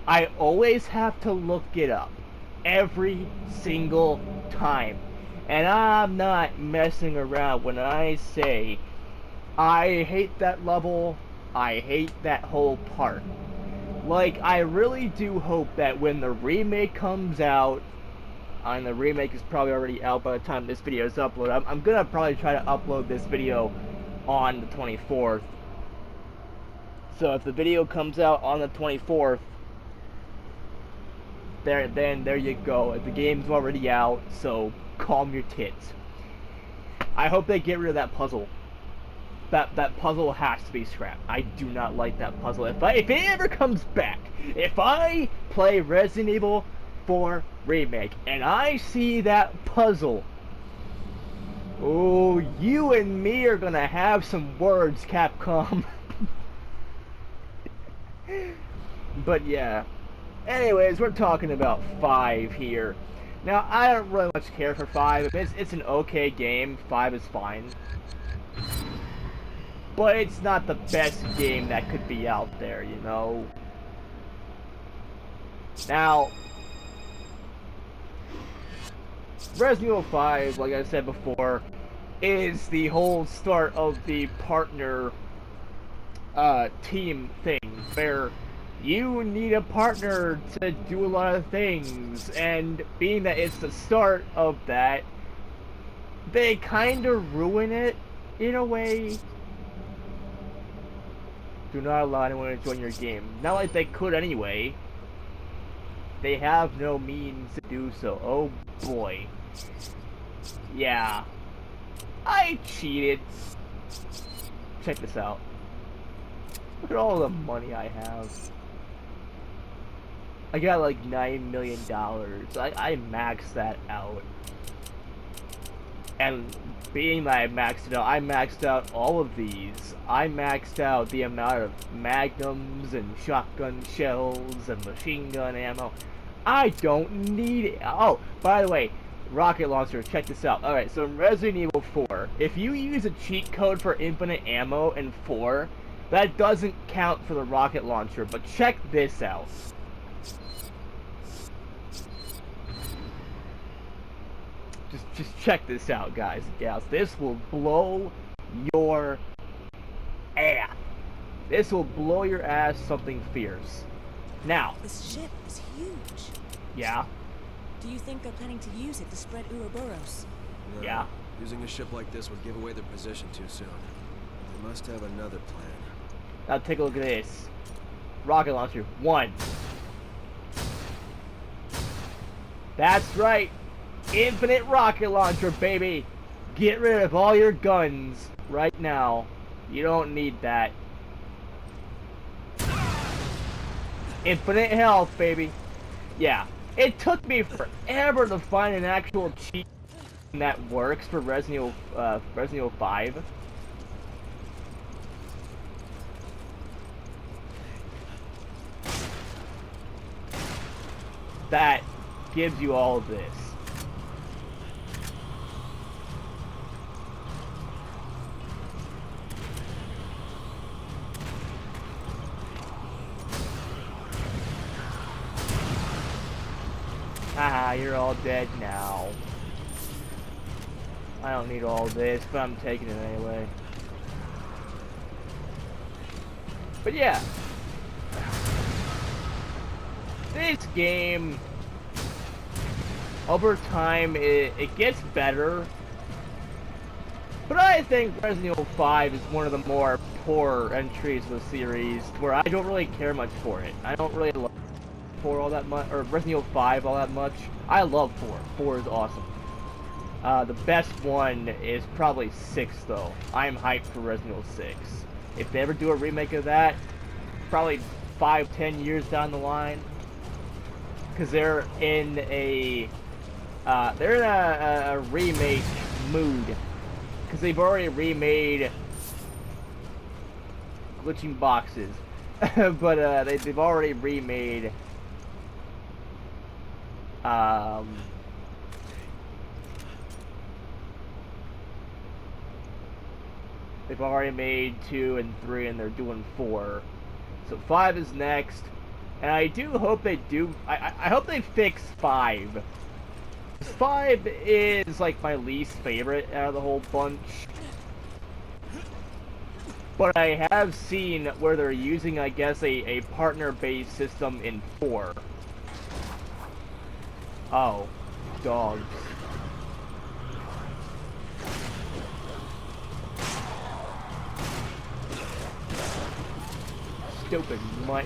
I always have to look it up. Every single time. And I'm not messing around when I say I hate that level. I hate that whole part. Like, I really do hope that when the remake comes out, and the remake is probably already out by the time this video is uploaded, I'm gonna probably try to upload this video on the 24th. So if the video comes out on the 24th, there you go. The game's already out, so calm your tits. I hope they get rid of that puzzle. That puzzle has to be scrapped. I do not like that puzzle. If it ever comes back, if I play Resident Evil 4 Remake and I see that puzzle, oh, you and me are gonna have some words, Capcom. But yeah. Anyways, we're talking about 5 here. Now, I don't really much care for 5. It's an okay game. 5 is fine. But it's not the best game that could be out there, you know? Now, Resident Evil 5, like I said before, is the whole start of the partner team thing, where you need a partner to do a lot of things, and being that it's the start of that, they kind of ruin it, in a way. Do not allow anyone to join your game. Not like they could anyway. They have no means to do so. Oh boy. Yeah. I cheated. Check this out. Look at all the money I have. I got like $9 million. I maxed that out. And being that I maxed it out, I maxed out all of these. I maxed out the amount of magnums and shotgun shells and machine gun ammo. I don't need it. Oh, by the way, rocket launcher, check this out. Alright, so in Resident Evil 4, if you use a cheat code for infinite ammo in 4, that doesn't count for the rocket launcher, but check this out. Just check this out, guys and gals. This will blow your ass. This will blow your ass something fierce. Now. This ship is huge. Yeah. Do you think they're planning to use it to spread Ouroboros? No, yeah. Using a ship like this would give away their position too soon. They must have another plan. Now take a look at this. Rocket launcher 1. That's right. Infinite rocket launcher, baby. Get rid of all your guns right now. You don't need that. Infinite health, baby. Yeah. It took me forever to find an actual cheat that works for Resident Evil 5. That gives you all of this. Haha, you're all dead now. I don't need all this, but I'm taking it anyway. But yeah. This game, over time, it gets better. But I think Resident Evil 5 is one of the more poor entries of the series, where I don't really care much for it. I don't really love 4 all that much, or Resident Evil 5 all that much. I love 4. 4 is awesome. The best one is probably 6, though. I am hyped for Resident Evil 6. If they ever do a remake of that, probably 5-10 years down the line, because they're in a remake mood, because they've already remade glitching boxes, but they've already remade they've already made 2 and 3, and they're doing 4. So 5 is next, and I do hope they do. I hope they fix 5. 5 is like my least favorite out of the whole bunch. But I have seen where they're using, I guess, a partner-based system in 4. Oh, dogs. Stupid mutt.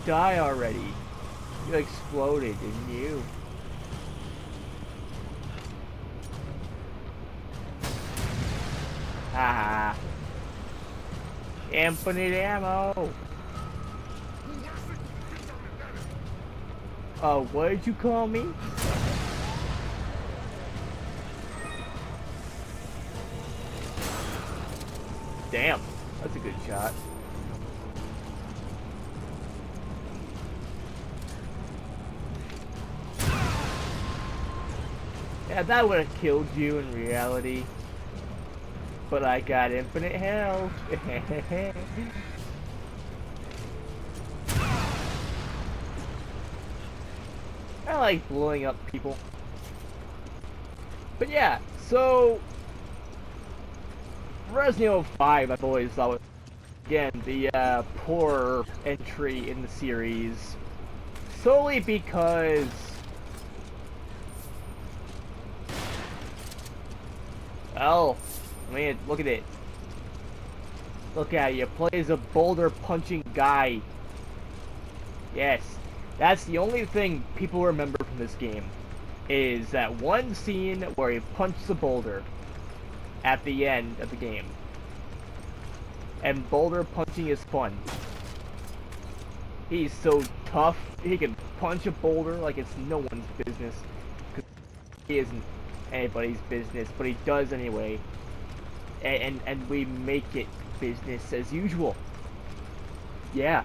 Die already. You exploded, didn't you? Haha. Infinite ammo. Oh, what did you call me? Damn, that's a good shot. Yeah, that would have killed you in reality. But I got infinite health. I like blowing up people. But yeah, so Resident Evil 5 I've always thought was, again, the poor entry in the series. Solely because oh, man, look at it. Look at you, play as a boulder punching guy. Yes, that's the only thing people remember from this game, is that one scene where he punches a boulder at the end of the game. And boulder punching is fun. He's so tough, he can punch a boulder like it's no one's business. 'Cause he isn't anybody's business, but he does anyway. And we make it business as usual. Yeah.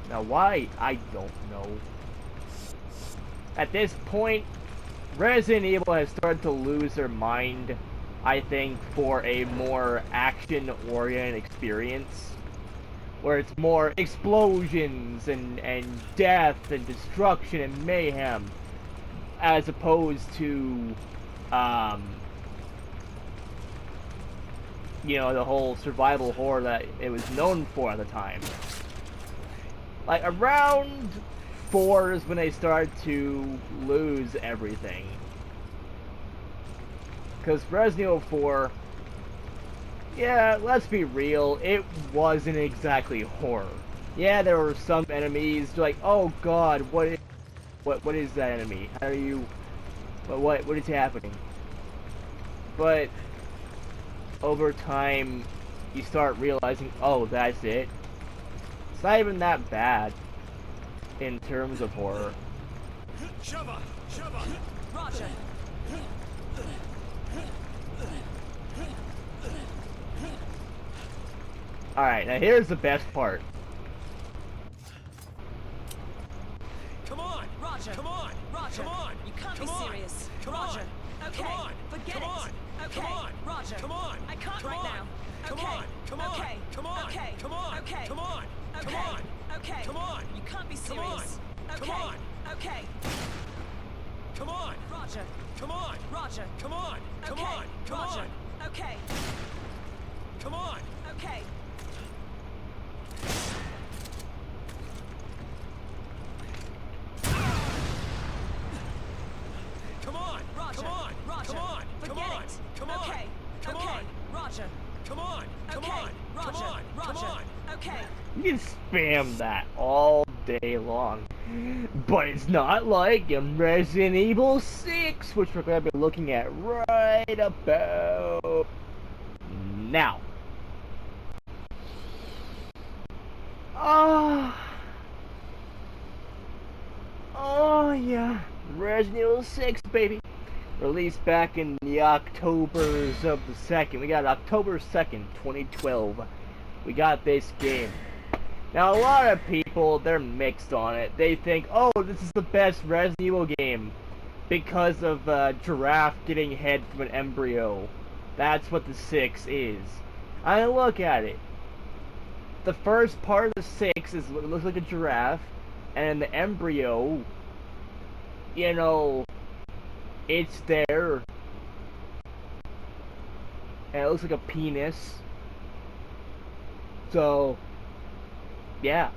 Now why? I don't know. At this point, Resident Evil has started to lose their mind, I think, for a more action-oriented experience. Where it's more explosions and death and destruction and mayhem. As opposed to, you know, the whole survival horror that it was known for at the time. Like, around 4 is when they started to lose everything. Because Resident Evil 4, yeah, let's be real, it wasn't exactly horror. Yeah, there were some enemies like, oh god, what is that enemy? How do you But what is happening? But over time, you start realizing, oh, that's it. It's not even that bad in terms of horror. Shove Roger. Alright, now here's the best part. Come on! Roger. Come on! Roger. Come on! You can't Come be on. serious. Come Roger. on. Okay. Come on. Forget Come it. on. Okay. Come on. Roger. Come on. I can't Come right on. now. Come Okay. on. Come on. Okay. Come on. Okay. Come on. Okay. Come on. Come Okay. on. Okay. Come on. You can't be Come on. serious. Come Okay. on. Okay. Come on. Roger. Come on. Roger. Come on. Come Okay. on. Come Roger. on. Okay. Come on. Okay. Come on. Roger. Come on. Roger. Come on. Forget Come on. it. Come on. Okay. Come okay. on. Roger. Come on. Come Okay. on. Roger. Come on. Roger. Come on. Okay. You can spam that all day long. But it's not like in Resident Evil 6, which we're going to be looking at right about now. Oh yeah, Resident Evil 6, baby. Released back in the Octobers of the 2nd. We got October 2nd, 2012. We got this game. Now, a lot of people, they're mixed on it. They think, oh, this is the best Resident Evil game because of giraffe getting head from an embryo. That's what the 6 is. I look at it. The first part of the 6 looks like a giraffe, and the embryo, you know, it's there. And it looks like a penis. So, yeah.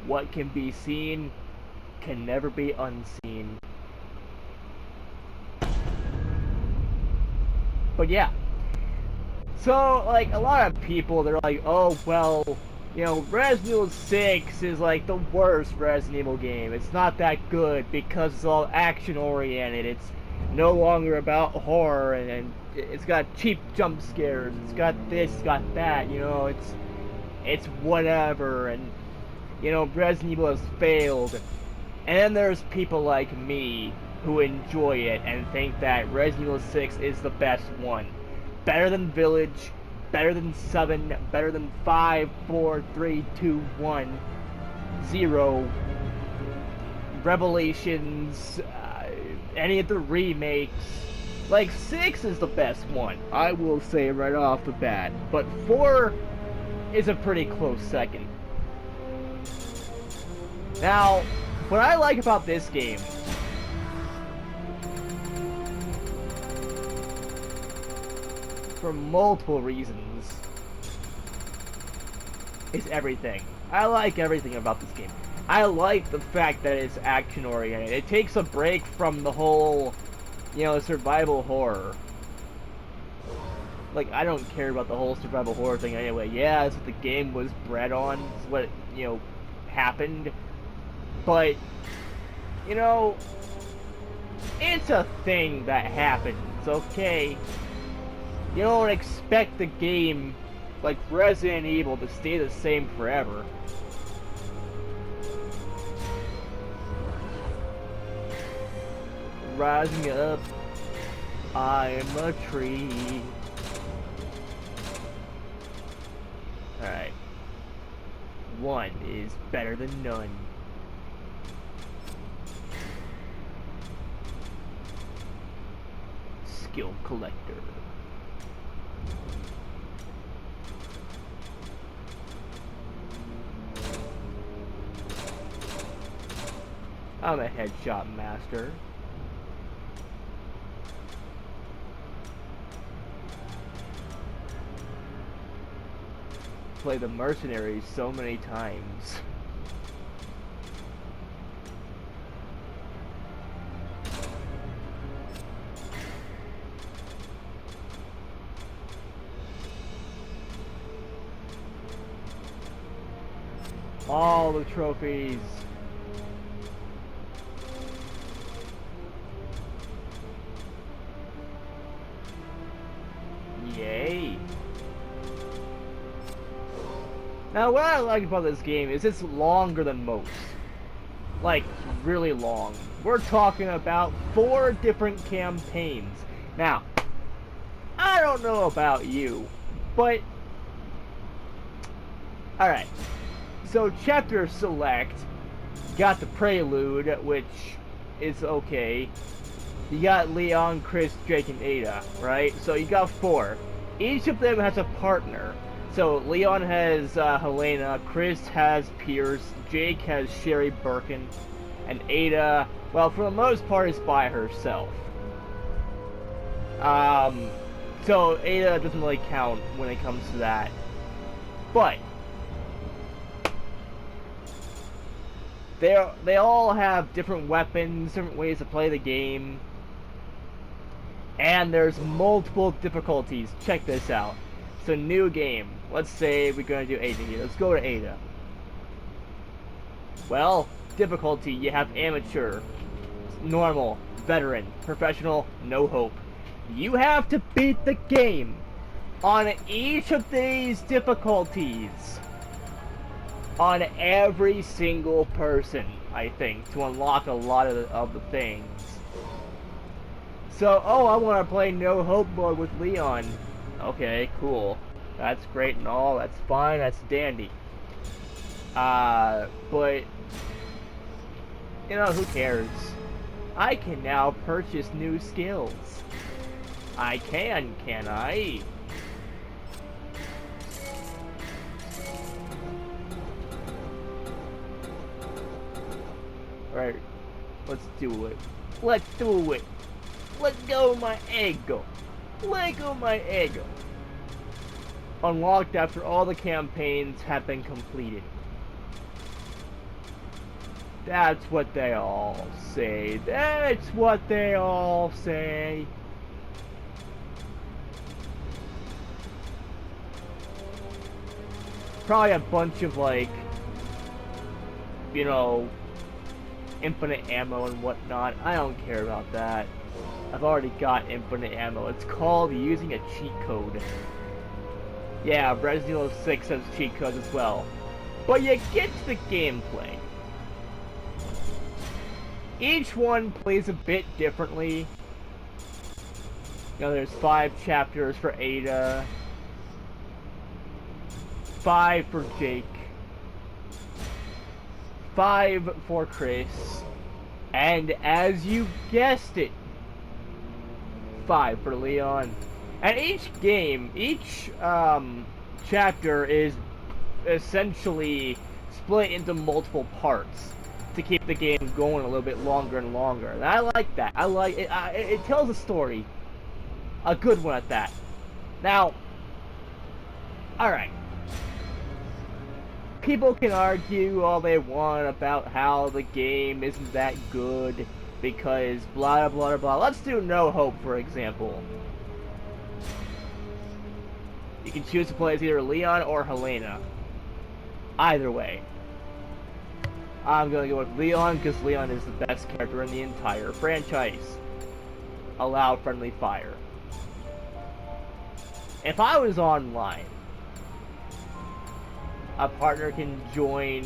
What can be seen can never be unseen. But yeah. So, like, a lot of people, they're like, oh, well, you know, Resident Evil 6 is like the worst Resident Evil game. It's not that good because it's all action-oriented. It's no longer about horror, and it's got cheap jump scares. It's got this, it's got that, you know, it's whatever, and, you know, Resident Evil has failed. And then there's people like me who enjoy it and think that Resident Evil 6 is the best one. Better than Village, better than 7, better than 5, 4, 3, 2, 1, 0, Revelations, any of the remakes. Like, 6 is the best one, I will say right off the bat. But 4 is a pretty close second. Now, what I like about this game, for multiple reasons, is everything. I like everything about this game. I like the fact that it's action oriented. It takes a break from the whole, you know, survival horror. Like, I don't care about the whole survival horror thing anyway. Yeah, that's what the game was bred on. It's what, you know, happened. But, you know, it's a thing that happens, okay? You don't expect the game, like Resident Evil, to stay the same forever. Rising up, I'm a tree. Alright. 1 is better than none. Skill collector. I'm a headshot master. Play the mercenaries so many times. All the trophies. Yay. Now, what I like about this game is it's longer than most. Like, really long. We're talking about 4 different campaigns. Now, I don't know about you, but... Alright. So, Chapter Select got the Prelude, which is okay. You got Leon, Chris, Jake, and Ada, right? So you got 4. Each of them has a partner. So Leon has Helena, Chris has Pierce, Jake has Sherry Birkin, and Ada, well, for the most part, is by herself. So Ada doesn't really count when it comes to that. But they all have different weapons, different ways to play the game. And there's multiple difficulties. Check this out. It's a new game. Let's say we're going to do Ada here. Let's go to Ada. Well, difficulty, you have amateur, normal, veteran, professional, no hope. You have to beat the game on each of these difficulties. On every single person, I think, to unlock a lot of the things. So, oh, I want to play No Hope mode with Leon. Okay, cool. That's great and all. That's fine. That's dandy. But, you know, who cares? I can now purchase new skills. I can I? Alright, let's do it. Let's do it. Let go of my ego. Let go of my ego. Unlocked after all the campaigns have been completed. That's what they all say. That's what they all say. Probably a bunch of, like, you know, infinite ammo and whatnot. I don't care about that. I've already got infinite ammo. It's called using a cheat code. Yeah, Resident Evil 6 has cheat codes as well. But you get to the gameplay. Each one plays a bit differently. You know, there's 5 chapters for Ada, 5 for Jake, 5 for Chris, and as you guessed it, 5 for Leon. And each game, each chapter is essentially split into multiple parts to keep the game going a little bit longer and longer. And I like that. I like it. It tells a story. A good one at that. Now, alright. People can argue all they want about how the game isn't that good because blah blah blah. Let's do No Hope, for example. You can choose to play as either Leon or Helena. Either way. I'm gonna go with Leon because Leon is the best character in the entire franchise. Allow friendly fire. If I was online, a partner can join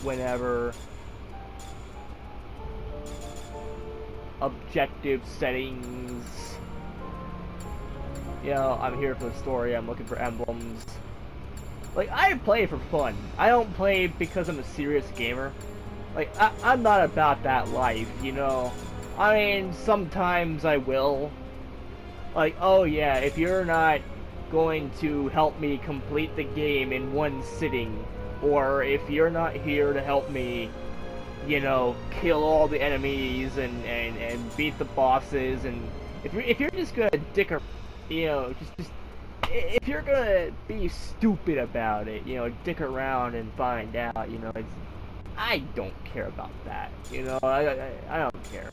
whenever. Objective settings. You know, I'm here for the story, I'm looking for emblems. Like, I play for fun. I don't play because I'm a serious gamer. Like, I'm not about that life, you know? I mean, sometimes I will. Like, oh yeah, if you're not going to help me complete the game in one sitting, or if you're not here to help me, you know, kill all the enemies and beat the bosses, and if you're just gonna dick around, you know, just if you're gonna be stupid about it, you know, dick around and find out, you know, I don't care about that, you know, I don't care.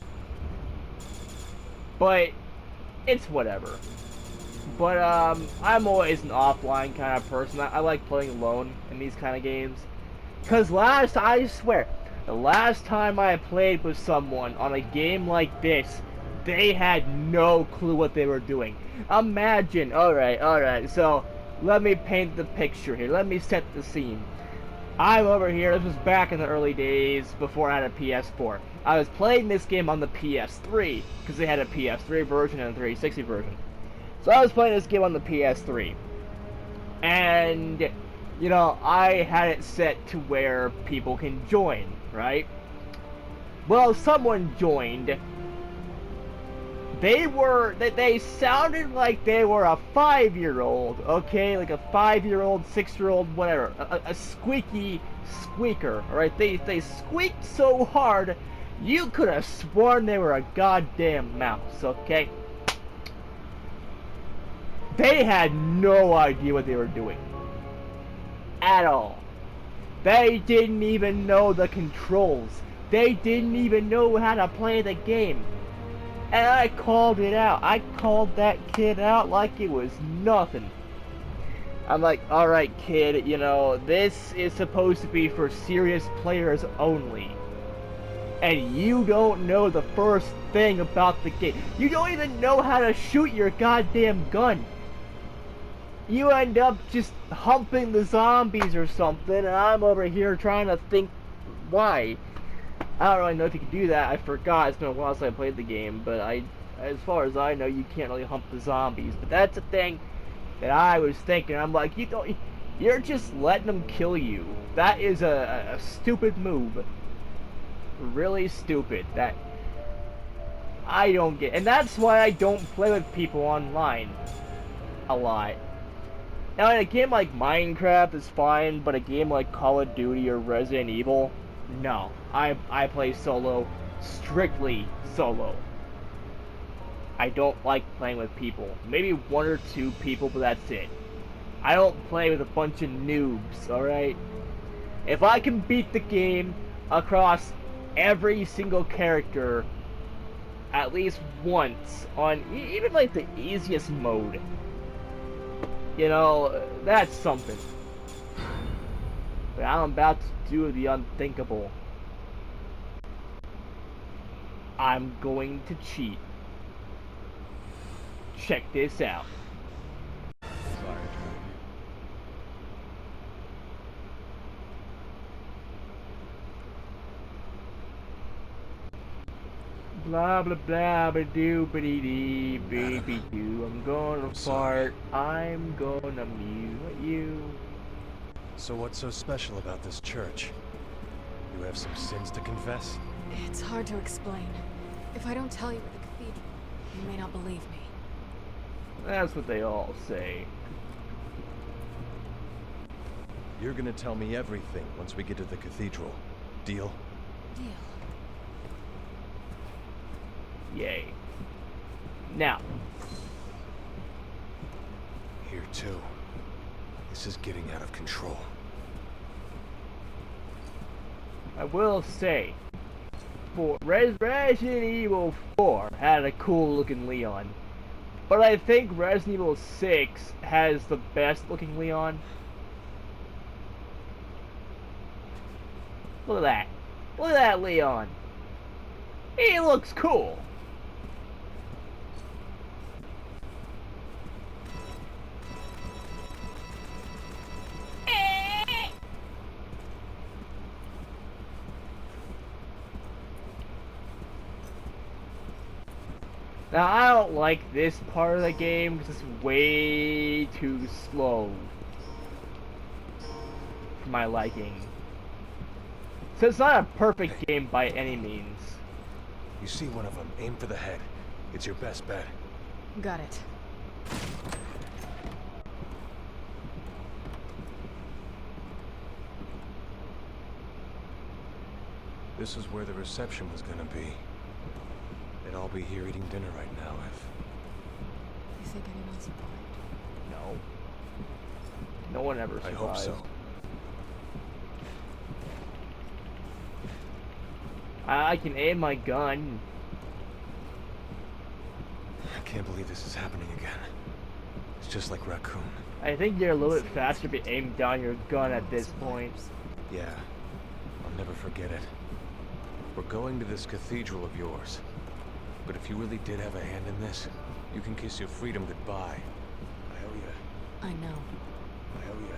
But it's whatever. But I'm always an offline kind of person. I like playing alone in these kind of games. Cause I swear, the last time I played with someone on a game like this, They had no clue what they were doing. Imagine, alright, so let me paint the picture here. Let me set the scene. I'm over here, this was back in the early days before I had a PS4. I was playing this game on the PS3, because they had a PS3 version and a 360 version. So I was playing this game on the PS3. And, you know, I had it set to where people can join, right? Well, someone joined. They sounded like they were a 5-year-old, okay? Like a 5-year-old, 6-year-old, whatever. A squeaky squeaker, alright? They squeaked so hard, you could have sworn they were a goddamn mouse, okay? They had no idea what they were doing. At all. They didn't even know the controls. They didn't even know how to play the game. And I called it out. I called that kid out like it was nothing. I'm like, alright kid, you know, this is supposed to be for serious players only. And you don't know the first thing about the game. You don't even know how to shoot your goddamn gun. You end up just humping the zombies or something, and I'm over here trying to think why. I don't really know if you can do that. I forgot. It's been a while since I played the game, but as far as I know, you can't really hump the zombies. But that's a thing that I was thinking. I'm like, you're just letting them kill you. That is a stupid move. Really stupid. That I don't get, and that's why I don't play with people online a lot. Now, in a game like Minecraft is fine, but a game like Call of Duty or Resident Evil, no. I play solo, strictly solo. I don't like playing with people. Maybe 1 or 2 people, but that's it. I don't play with a bunch of noobs, alright? If I can beat the game across every single character at least once on even like the easiest mode, you know, that's something. But I'm about to do the unthinkable. I'm going to cheat. Check this out. Sorry. Blah blah blah ba doo ba dee dee baby doo. I'm gonna fart. I'm gonna mew at you. So what's so special about this church? You have some sins to confess? It's hard to explain. If I don't tell you at the cathedral, you may not believe me. That's what they all say. You're gonna tell me everything once we get to the cathedral. Deal? Deal. Yay. Now. Here too. This is getting out of control. I will say, for Resident Evil 4 had a cool looking Leon. But I think Resident Evil 6 has the best looking Leon. Look at that. Look at that Leon. He looks cool. Now, I don't like this part of the game because it's way too slow for my liking. So it's not a perfect game by any means. You see one of them, aim for the head. It's your best bet. Got it. This is where the reception was gonna be. They'd all be here eating dinner right now if... You think anyone survived? No. No one ever survives. I hope so. I can aim my gun. I can't believe this is happening again. It's just like Raccoon. I think you're a little bit faster to aim down your gun at this point. Yeah. I'll never forget it. We're going to this cathedral of yours. But if you really did have a hand in this, you can kiss your freedom goodbye. Hell yeah. I know. Hell yeah.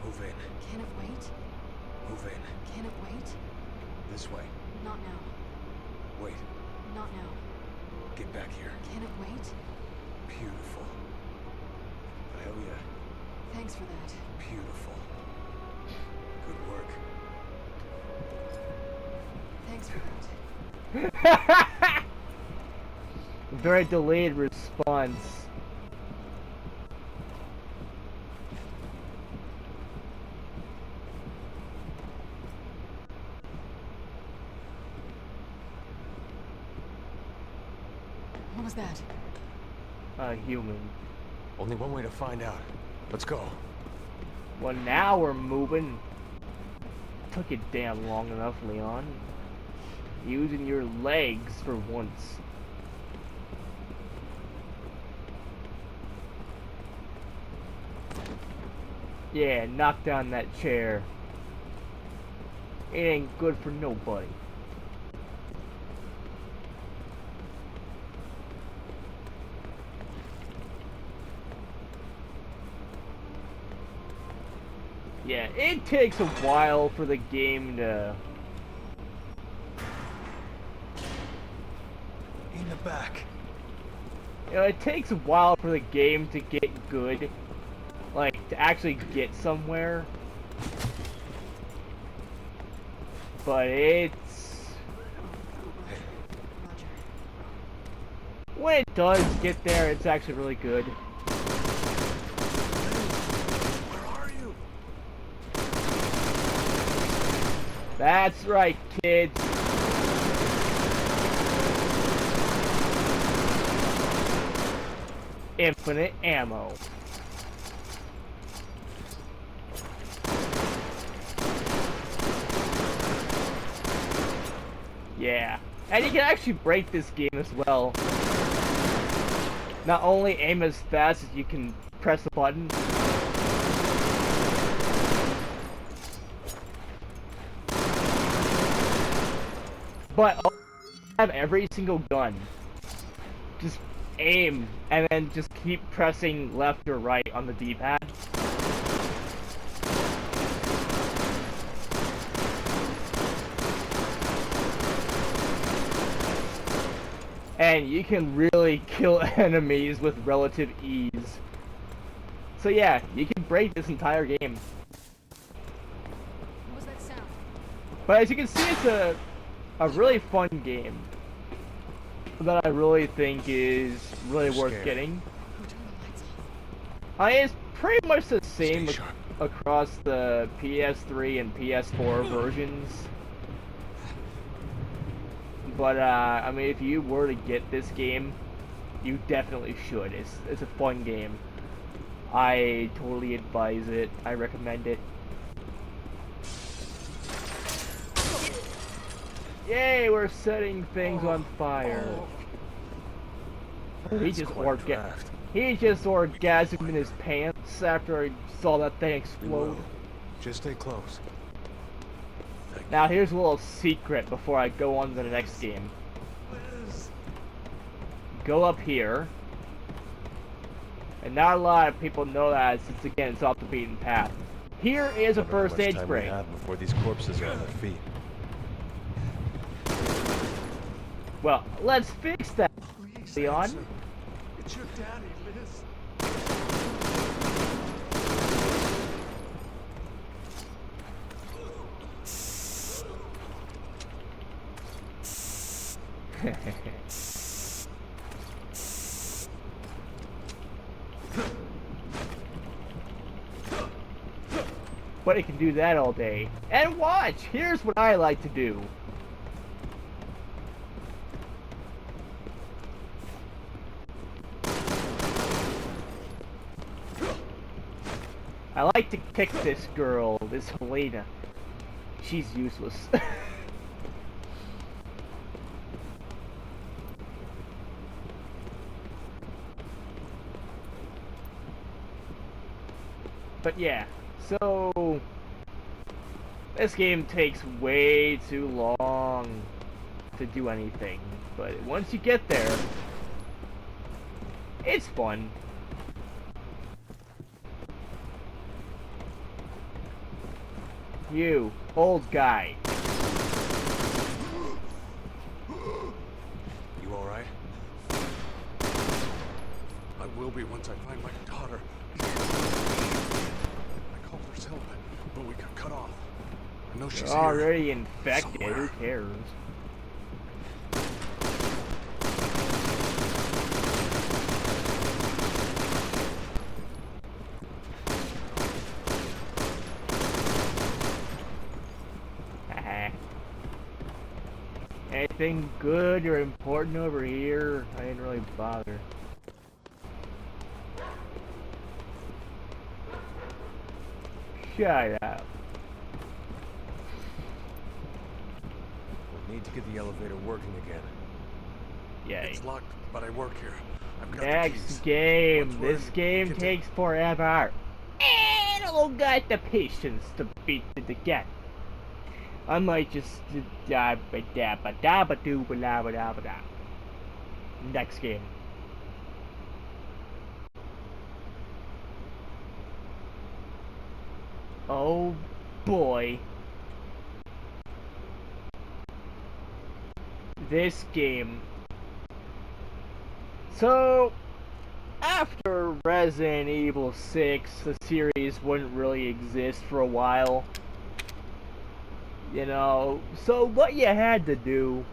Move in. Can it wait? Move in. Can it wait? This way. Not now. Wait. Not now. Get back here. Can it wait? Beautiful. Hell yeah. Thanks for that. Beautiful. Good work. Thanks for that. Very delayed response. What was that? A human. Only one way to find out. Let's go. Well, now we're moving. Took you damn long enough, Leon. Using your legs for once. Yeah, knock down that chair. It ain't good for nobody. Yeah, it takes a while for the game to... In the back. You know, it takes a while for the game to get good. Like, to actually get somewhere. But it's... when it does get there, it's actually really good. That's right, kids. Infinite ammo. Yeah. And you can actually break this game as well. Not only aim as fast as you can press the button, but have every single gun. Just aim and then just keep pressing left or right on the D-pad. And you can really kill enemies with relative ease. So yeah, you can break this entire game. What was that sound? But as you can see, it's a really fun game that I really think is really worth getting. It's pretty much the same across the PS3 and PS4 versions. But I mean, if you were to get this game, you definitely should. It's a fun game. I totally advise it. I recommend it. Yay, we're setting things on fire. He just orgasmed in his pants after I saw that thing explode. Just stay close. Now here's a little secret before I go on to the next game. Go up here. And not a lot of people know that since again it's off the beaten path. Here is a first aid spray. Before these corpses are on their feet. Well, let's fix that, Leon. It's your daddy, Liz. But it can do that all day. And watch! Here's what I like to do. I like to kick this girl, this Helena. She's useless. But yeah, so this game takes way too long. to do anything. But once you get there, it's fun. You, old guy. You alright? I will be once I find my daughter. I called her Silva, but we got cut off. I know she's already here infected. somewhere. Who cares? Anything good or important over here? I didn't really bother. Shut up. We need to get the elevator working again. Yay. It's locked, but I work here. I've got the Next keys. game. Once This we're in, game we can takes forever. And I don't got the patience to beat it again. I might just next game. Oh boy. This game. So, after Resident Evil 6, the series wouldn't really exist for a while. You know, so what you had to do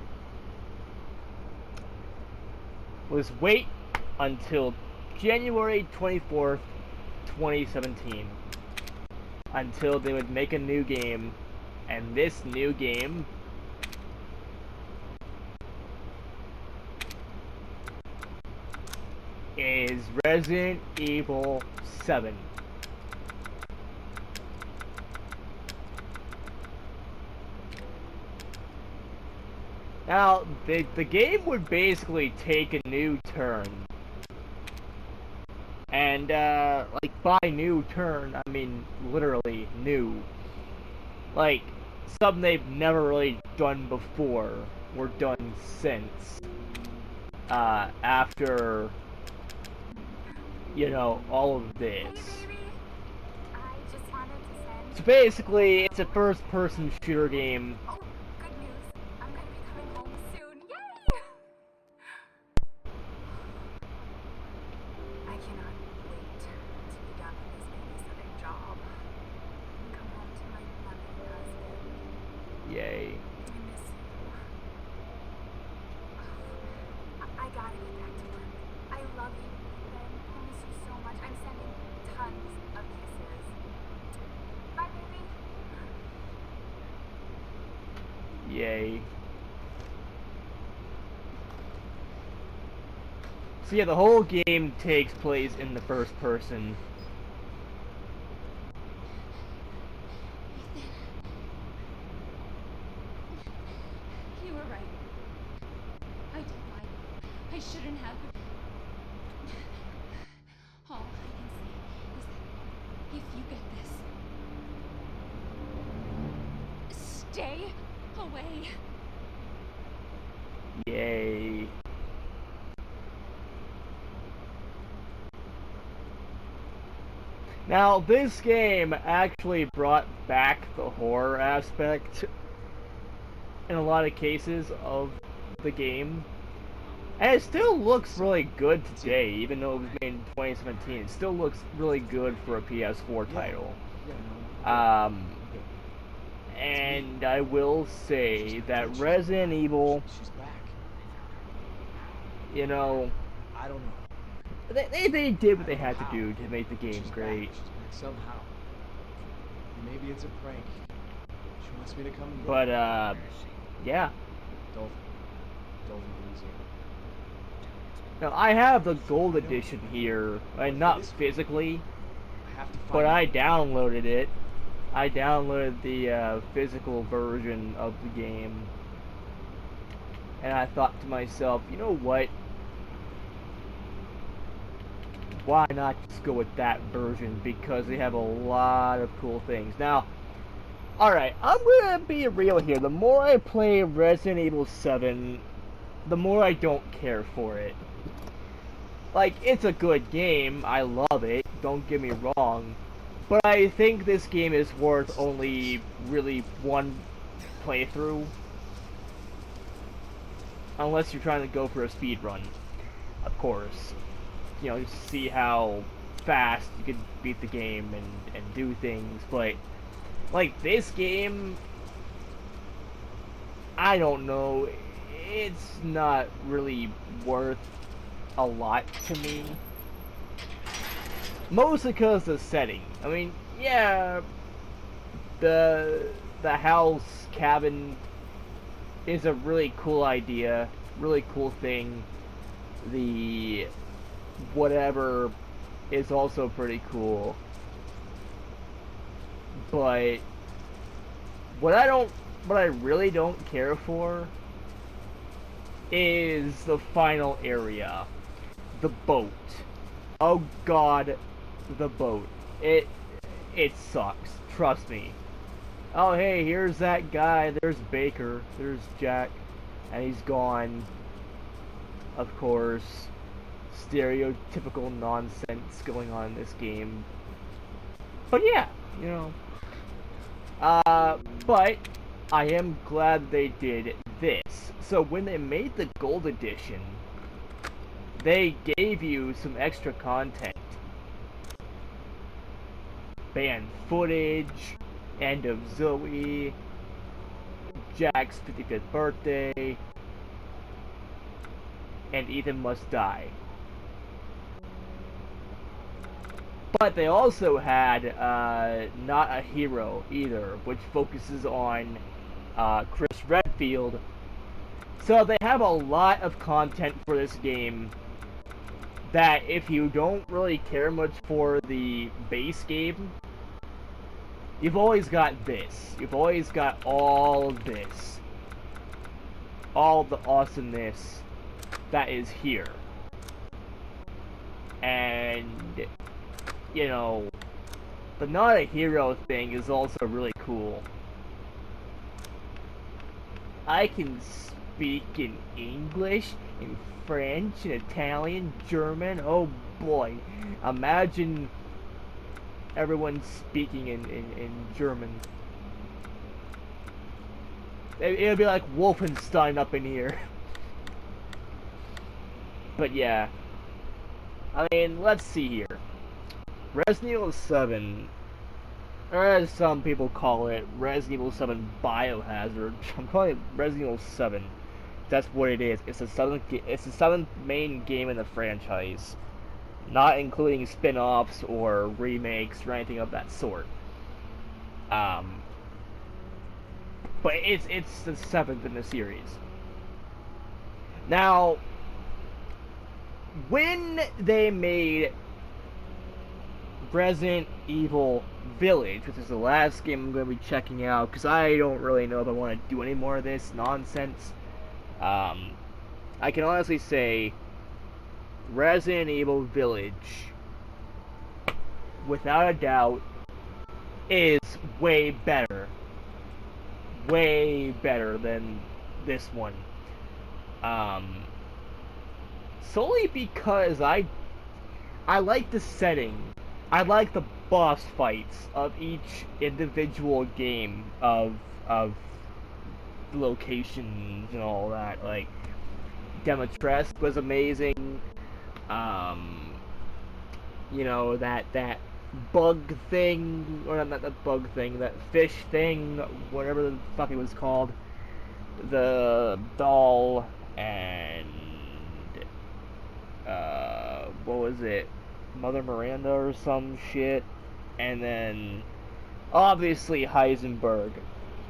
was wait until January 24th, 2017 until they would make a new game, and this new game is Resident Evil 7. Now, the game would basically take a new turn. And, like, by new turn, I mean literally new. Like, something they've never really done before, or done since. After, you know, all of this. Hey, baby. I just wanted to send... So basically, it's a first-person shooter game. Oh, good news. I'm gonna be coming home soon. Yay! I cannot wait to be done with this babysitting job and come home to my loving husband. Yay. I miss you. I gotta get back to work. I love you, Ethan. I miss you so much. I'm sending tons of kisses. Bye, baby. Yay. So yeah, the whole game takes place in the first person. You were right. I did lie. I shouldn't have. All I can say is that if you get this, stay away. Yay. Now, this game actually brought back the horror aspect in a lot of cases of the game. And it still looks really good today, even though it was made in 2017. It still looks really good for a PS4 title. And I will say that Resident Evil, you know, I don't know. they did what they had to do to make the game great. Somehow. Maybe it's a prank. She wants me to come and get But, yeah. Dolphin. Dolphin Museum. Now, I have the gold edition here, not physically, but I downloaded it. I downloaded the physical version of the game, and I thought to myself, you know what? Why not just go with that version, because they have a lot of cool things. Now, Alright, I'm gonna be real here. The more I play Resident Evil 7, the more I don't care for it. Like, it's a good game, I love it, don't get me wrong, but I think this game is worth only really one playthrough. Unless you're trying to go for a speed run, of course. You know, see how fast you can beat the game and do things, but like this game, I don't know, it's not really worth a lot to me. Mostly because of the setting. I mean, yeah, the house cabin is a really cool idea, really cool thing. The whatever is also pretty cool. But what I really don't care for is the final area. The boat. Oh god, the boat. It sucks. Trust me. Oh hey, here's that guy. There's Baker. There's Jack. And he's gone. Of course. Stereotypical nonsense going on in this game. But yeah, you know. But I am glad they did this. So when they made the Gold Edition, they gave you some extra content. Band footage, End of Zoe, Jack's 55th birthday, and Ethan Must Die. But they also had Not a Hero either, which focuses on Chris Redfield. So they have a lot of content for this game that if you don't really care much for the base game, you've always got this. You've always got all of this. All the awesomeness that is here. And, you know, the Not a Hero thing is also really cool. I can speak in English, in French, in Italian, German. Oh boy. Imagine everyone speaking in German. It'll be like Wolfenstein up in here. But yeah. I mean, let's see here. Resident Evil 7, or as some people call it, Resident Evil 7 Biohazard. I'm calling it Resident Evil 7. That's what it is. It's the seventh main game in the franchise, not including spin-offs or remakes or anything of that sort. But it's the 7th in the series. Now, when they made Resident Evil Village, which is the last game I'm going to be checking out, because I don't really know if I want to do any more of this nonsense. I can honestly say Resident Evil Village, without a doubt, is way better than this one. Solely because I like the setting. I like the boss fights of each individual game of locations and all that. Like, Demetresk was amazing. You know, that bug thing, or not the bug thing, that fish thing, whatever the fuck it was called. The doll, and what was it? Mother Miranda or some shit. And then obviously Heisenberg.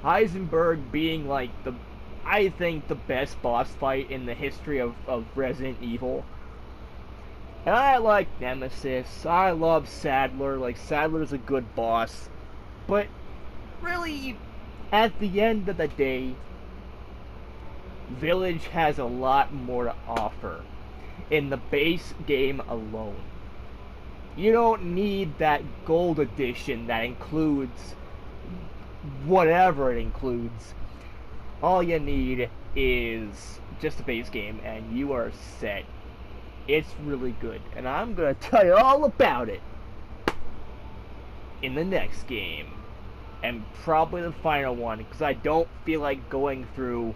Heisenberg being like I think the best boss fight in the history of Resident Evil. And I like Nemesis. I love Sadler. Like, Sadler's a good boss. But really, at the end of the day, Village has a lot more to offer in the base game alone. You don't need that gold edition that includes whatever it includes. All you need is just a base game, and you are set. It's really good, and I'm gonna tell you all about it in the next game, and probably the final one, because I don't feel like going through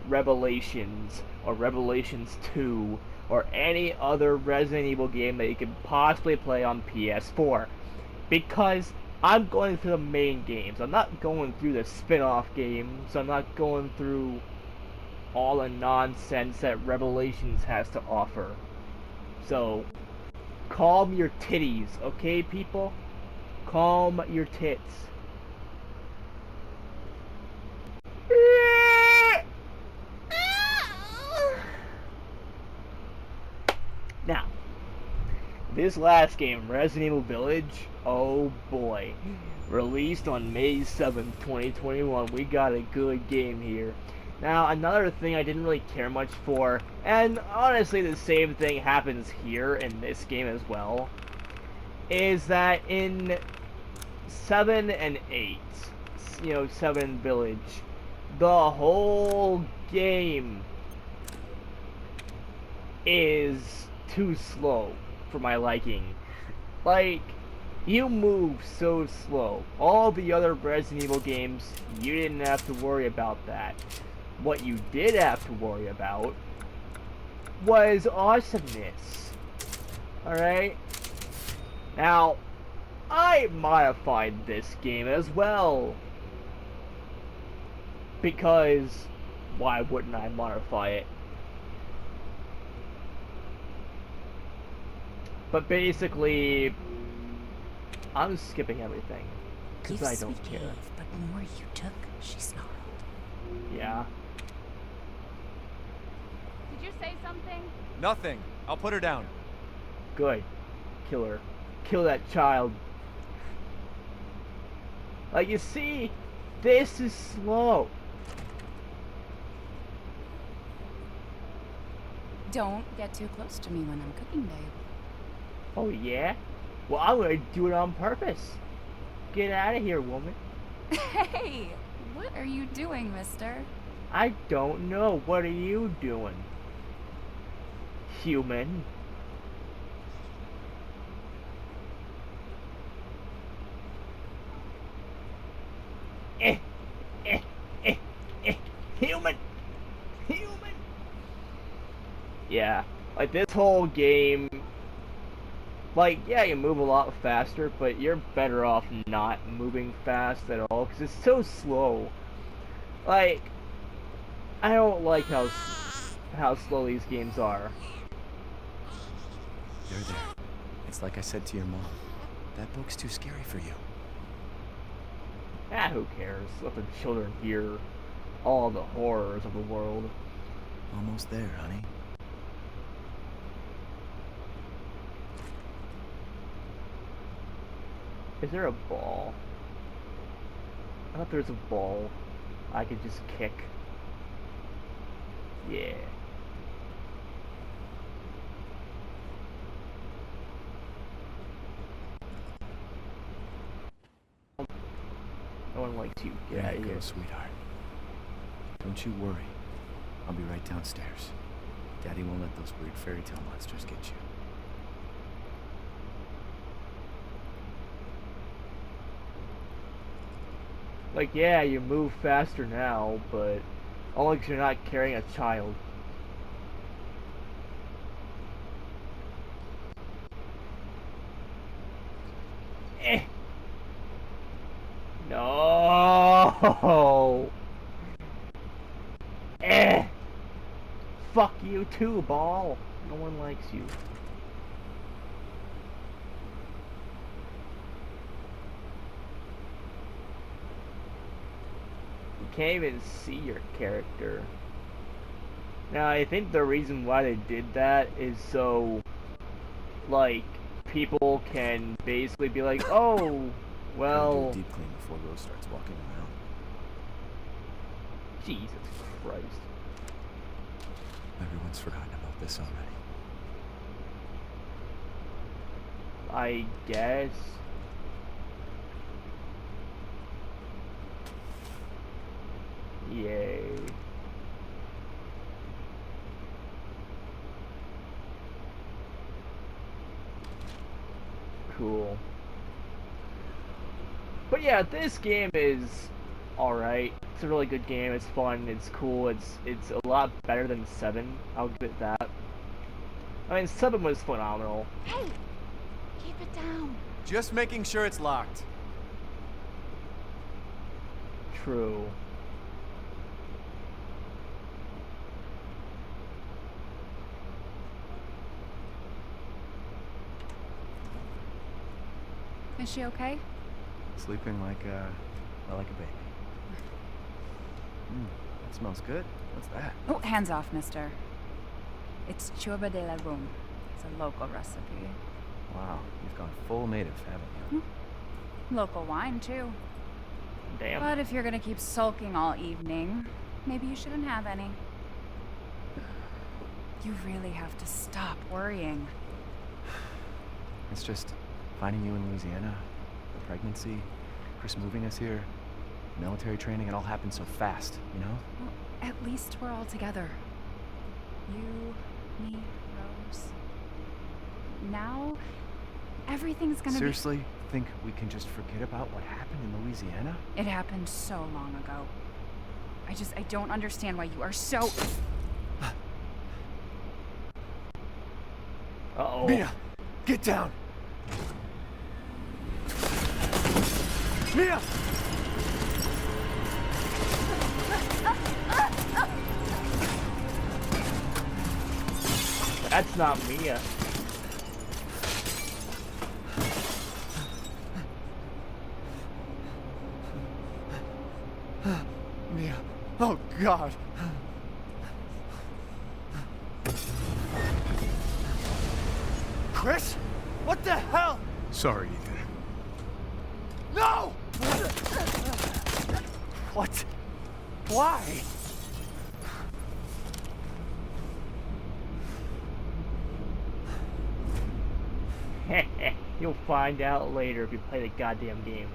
Revelations or Revelations 2 or any other Resident Evil game that you could possibly play on PS4, because I'm going through the main games. I'm not going through the spin-off games. I'm not going through all the nonsense that Revelations has to offer. So, calm your titties, okay, people? Calm your tits. Now, this last game, Resident Evil Village, oh boy. Released on May 7th, 2021. We got a good game here. Now, another thing I didn't really care much for, and honestly the same thing happens here in this game as well, is that in 7 and 8, 7 Village, the whole game is too slow for my liking. Like, you move so slow. All the other Resident Evil games, you didn't have to worry about that. What you did have to worry about was awesomeness. Alright? Now, I modified this game as well. Because, why wouldn't I modify it? But basically, I'm skipping everything. Because I don't care. But more you took, she snarled. Yeah. Did you say something? Nothing. I'll put her down. Good. Kill her. Kill that child. Like, you see, this is slow. Don't get too close to me when I'm cooking, babe. Oh, yeah? Well, I'm gonna do it on purpose. Get out of here, woman. Hey! What are you doing, mister? I don't know. What are you doing? Human. Human. Human. Yeah, like this whole game, like, yeah, you move a lot faster, but you're better off not moving fast at all, because it's so slow. Like, I don't like how slow these games are. You're there. It's like I said to your mom. That book's too scary for you. Ah, who cares? Let the children hear all the horrors of the world. Almost there, honey. Is there a ball? I thought there was a ball I could just kick. Yeah. No one likes you. Get out of here, sweetheart. Don't you worry. I'll be right downstairs. Daddy won't let those weird fairy tale monsters get you. Like, yeah, you move faster now, but only because you're not carrying a child. No. Fuck you too, ball. No one likes you. You can't even see your character. Now, I think the reason why they did that is so, like, people can basically be like, oh, well... deep clean before Rose starts walking around. Jesus Christ. Everyone's forgotten about this already. I guess. Yay. Cool. But yeah, this game is alright. It's a really good game. It's fun. It's cool. It's a lot better than 7. I'll give it that. I mean, 7 was phenomenal. Hey! Keep it down. Just making sure it's locked. True. Is she okay? Sleeping like a baby. That smells good. What's that? Oh, hands off, mister. It's churba de la rum. It's a local recipe. Wow, you've gone full native, haven't you? Local wine, too. Damn. But if you're gonna keep sulking all evening, maybe you shouldn't have any. You really have to stop worrying. It's just finding you in Louisiana, the pregnancy, Chris moving us here, military training, it all happened so fast, you know? Well, at least we're all together. You, me, Rose. Now, everything's gonna Seriously, think we can just forget about what happened in Louisiana? It happened so long ago. I don't understand why you are so... Uh-oh. Mia, get down! Mia! That's not Mia. Mia. Oh, God. Chris? What the hell? Sorry, Ethan. No! What? Why? You'll find out later if you play the goddamn game.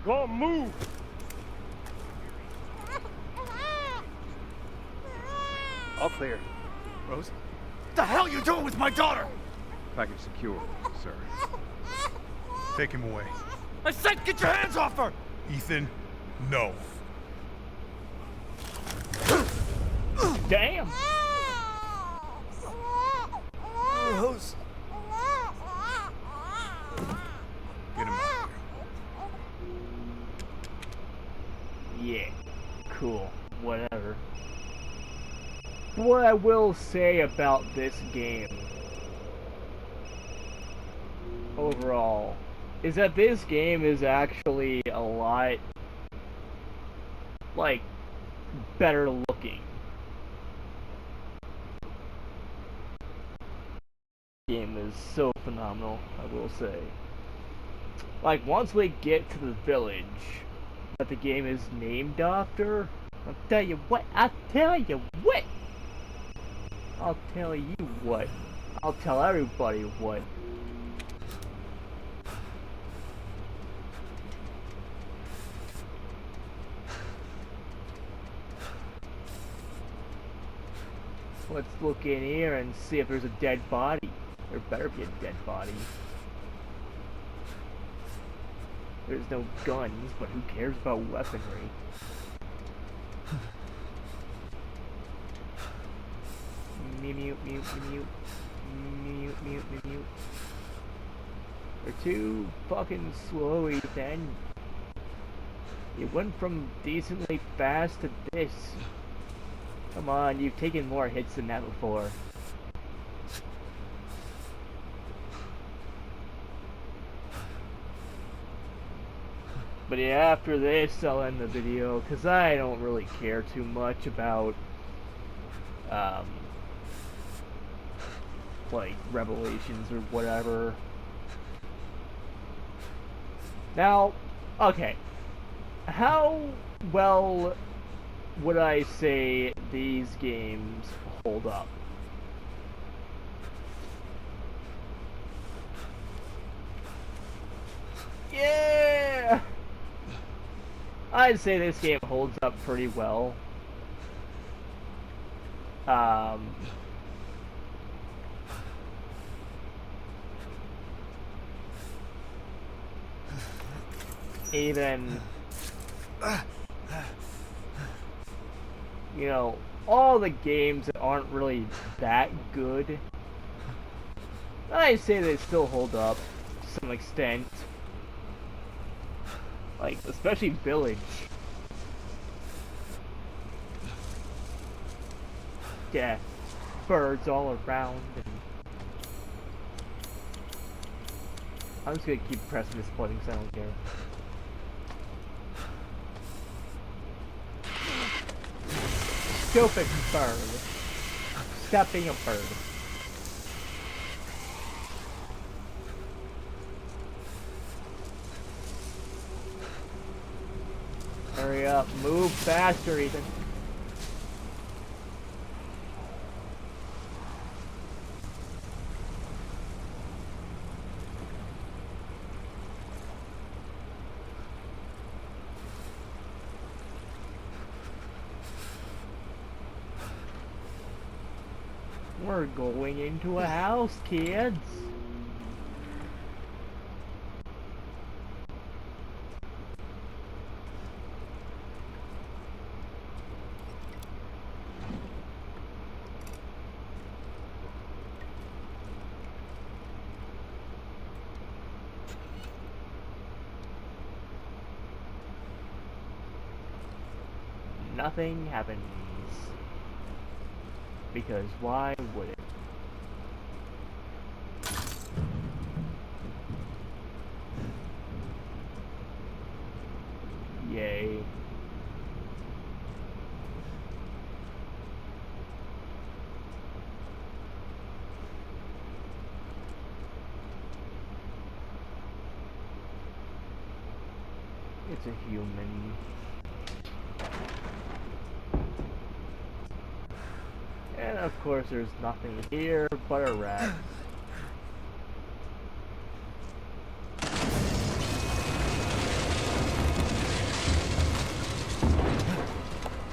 Go on, move! All clear. Rose? What the hell are you doing with my daughter? Package secure, sir. Take him away. I said get your hands off her! Ethan, no. Damn! Rose. Get him out Yeah. Cool. Whatever. What I will say about this game overall is that this game is actually a lot like better looking. Game is so phenomenal, I will say. Like once we get to the village that the game is named after, I'll tell you what. I'll tell you what. I'll tell everybody what. Let's look in here and see if there's a dead body. There better be a dead body. There's no guns, but who cares about weaponry? Mute. They're too fucking slow, Ethan. You went from decently fast to this. Come on, you've taken more hits than that before. But yeah, after this, I'll end the video, because I don't really care too much about, like, Revelations or whatever. Now, okay. How well would I say these games hold up? Yeah! I'd say this game holds up pretty well. Even, you know, all the games that aren't really that good, I'd say they still hold up to some extent. Like, especially Village. Yeah, birds all around. And I'm just gonna keep pressing this button because I don't care. Stupid bird. Stop being a bird. Hurry up, move faster, Ethan. We're going into a house, kids. Nothing happens. Because why would it? Yay. It's a human. And of course there's nothing here but a rat.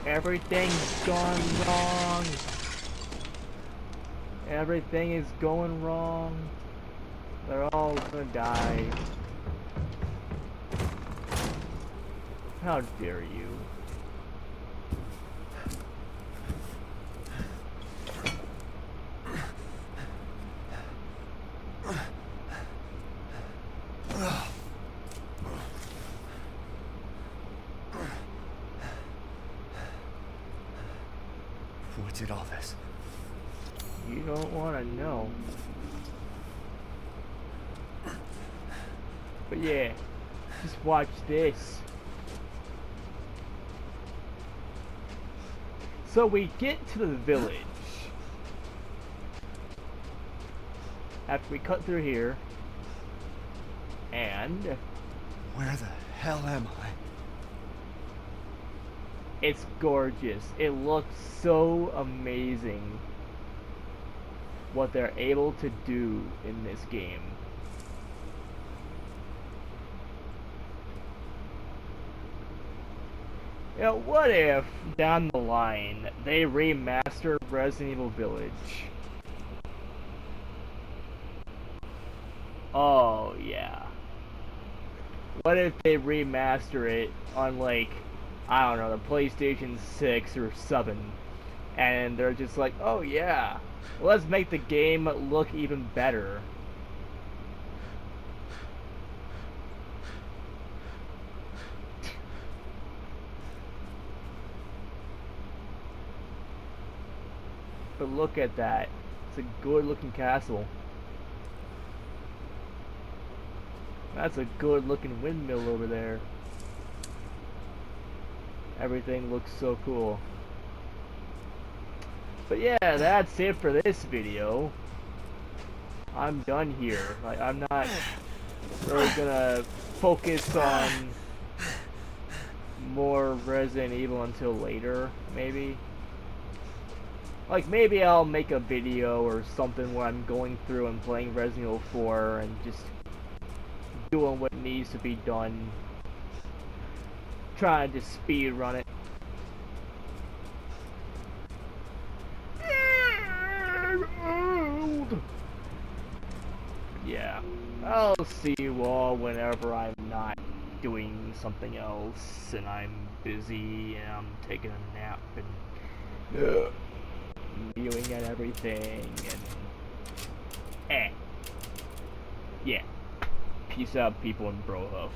Everything's gone wrong. Everything is going wrong. They're all gonna die. How dare you? What did all this? You don't want to know. But yeah, just watch this. So we get to the village. After we cut through here. And where the hell am I? It's gorgeous. It looks so amazing what they're able to do in this game. You know, what if down the line they remaster Resident Evil Village? Oh yeah. What if they remaster it on, like, I don't know, the PlayStation 6 or 7, and they're just like, oh yeah, let's make the game look even better. But look at that. It's a good looking castle. That's a good looking windmill over there. Everything looks so cool. But yeah, that's it for this video. I'm done here. Like, I'm not really gonna focus on more Resident Evil until later, maybe. Like, maybe I'll make a video or something where I'm going through and playing Resident Evil 4 and just doing what needs to be done. trying to speed run it. Yeah, I'll see you all whenever I'm not doing something else and I'm busy and I'm taking a nap and viewing at everything and yeah. Peace out, people in Brohuff.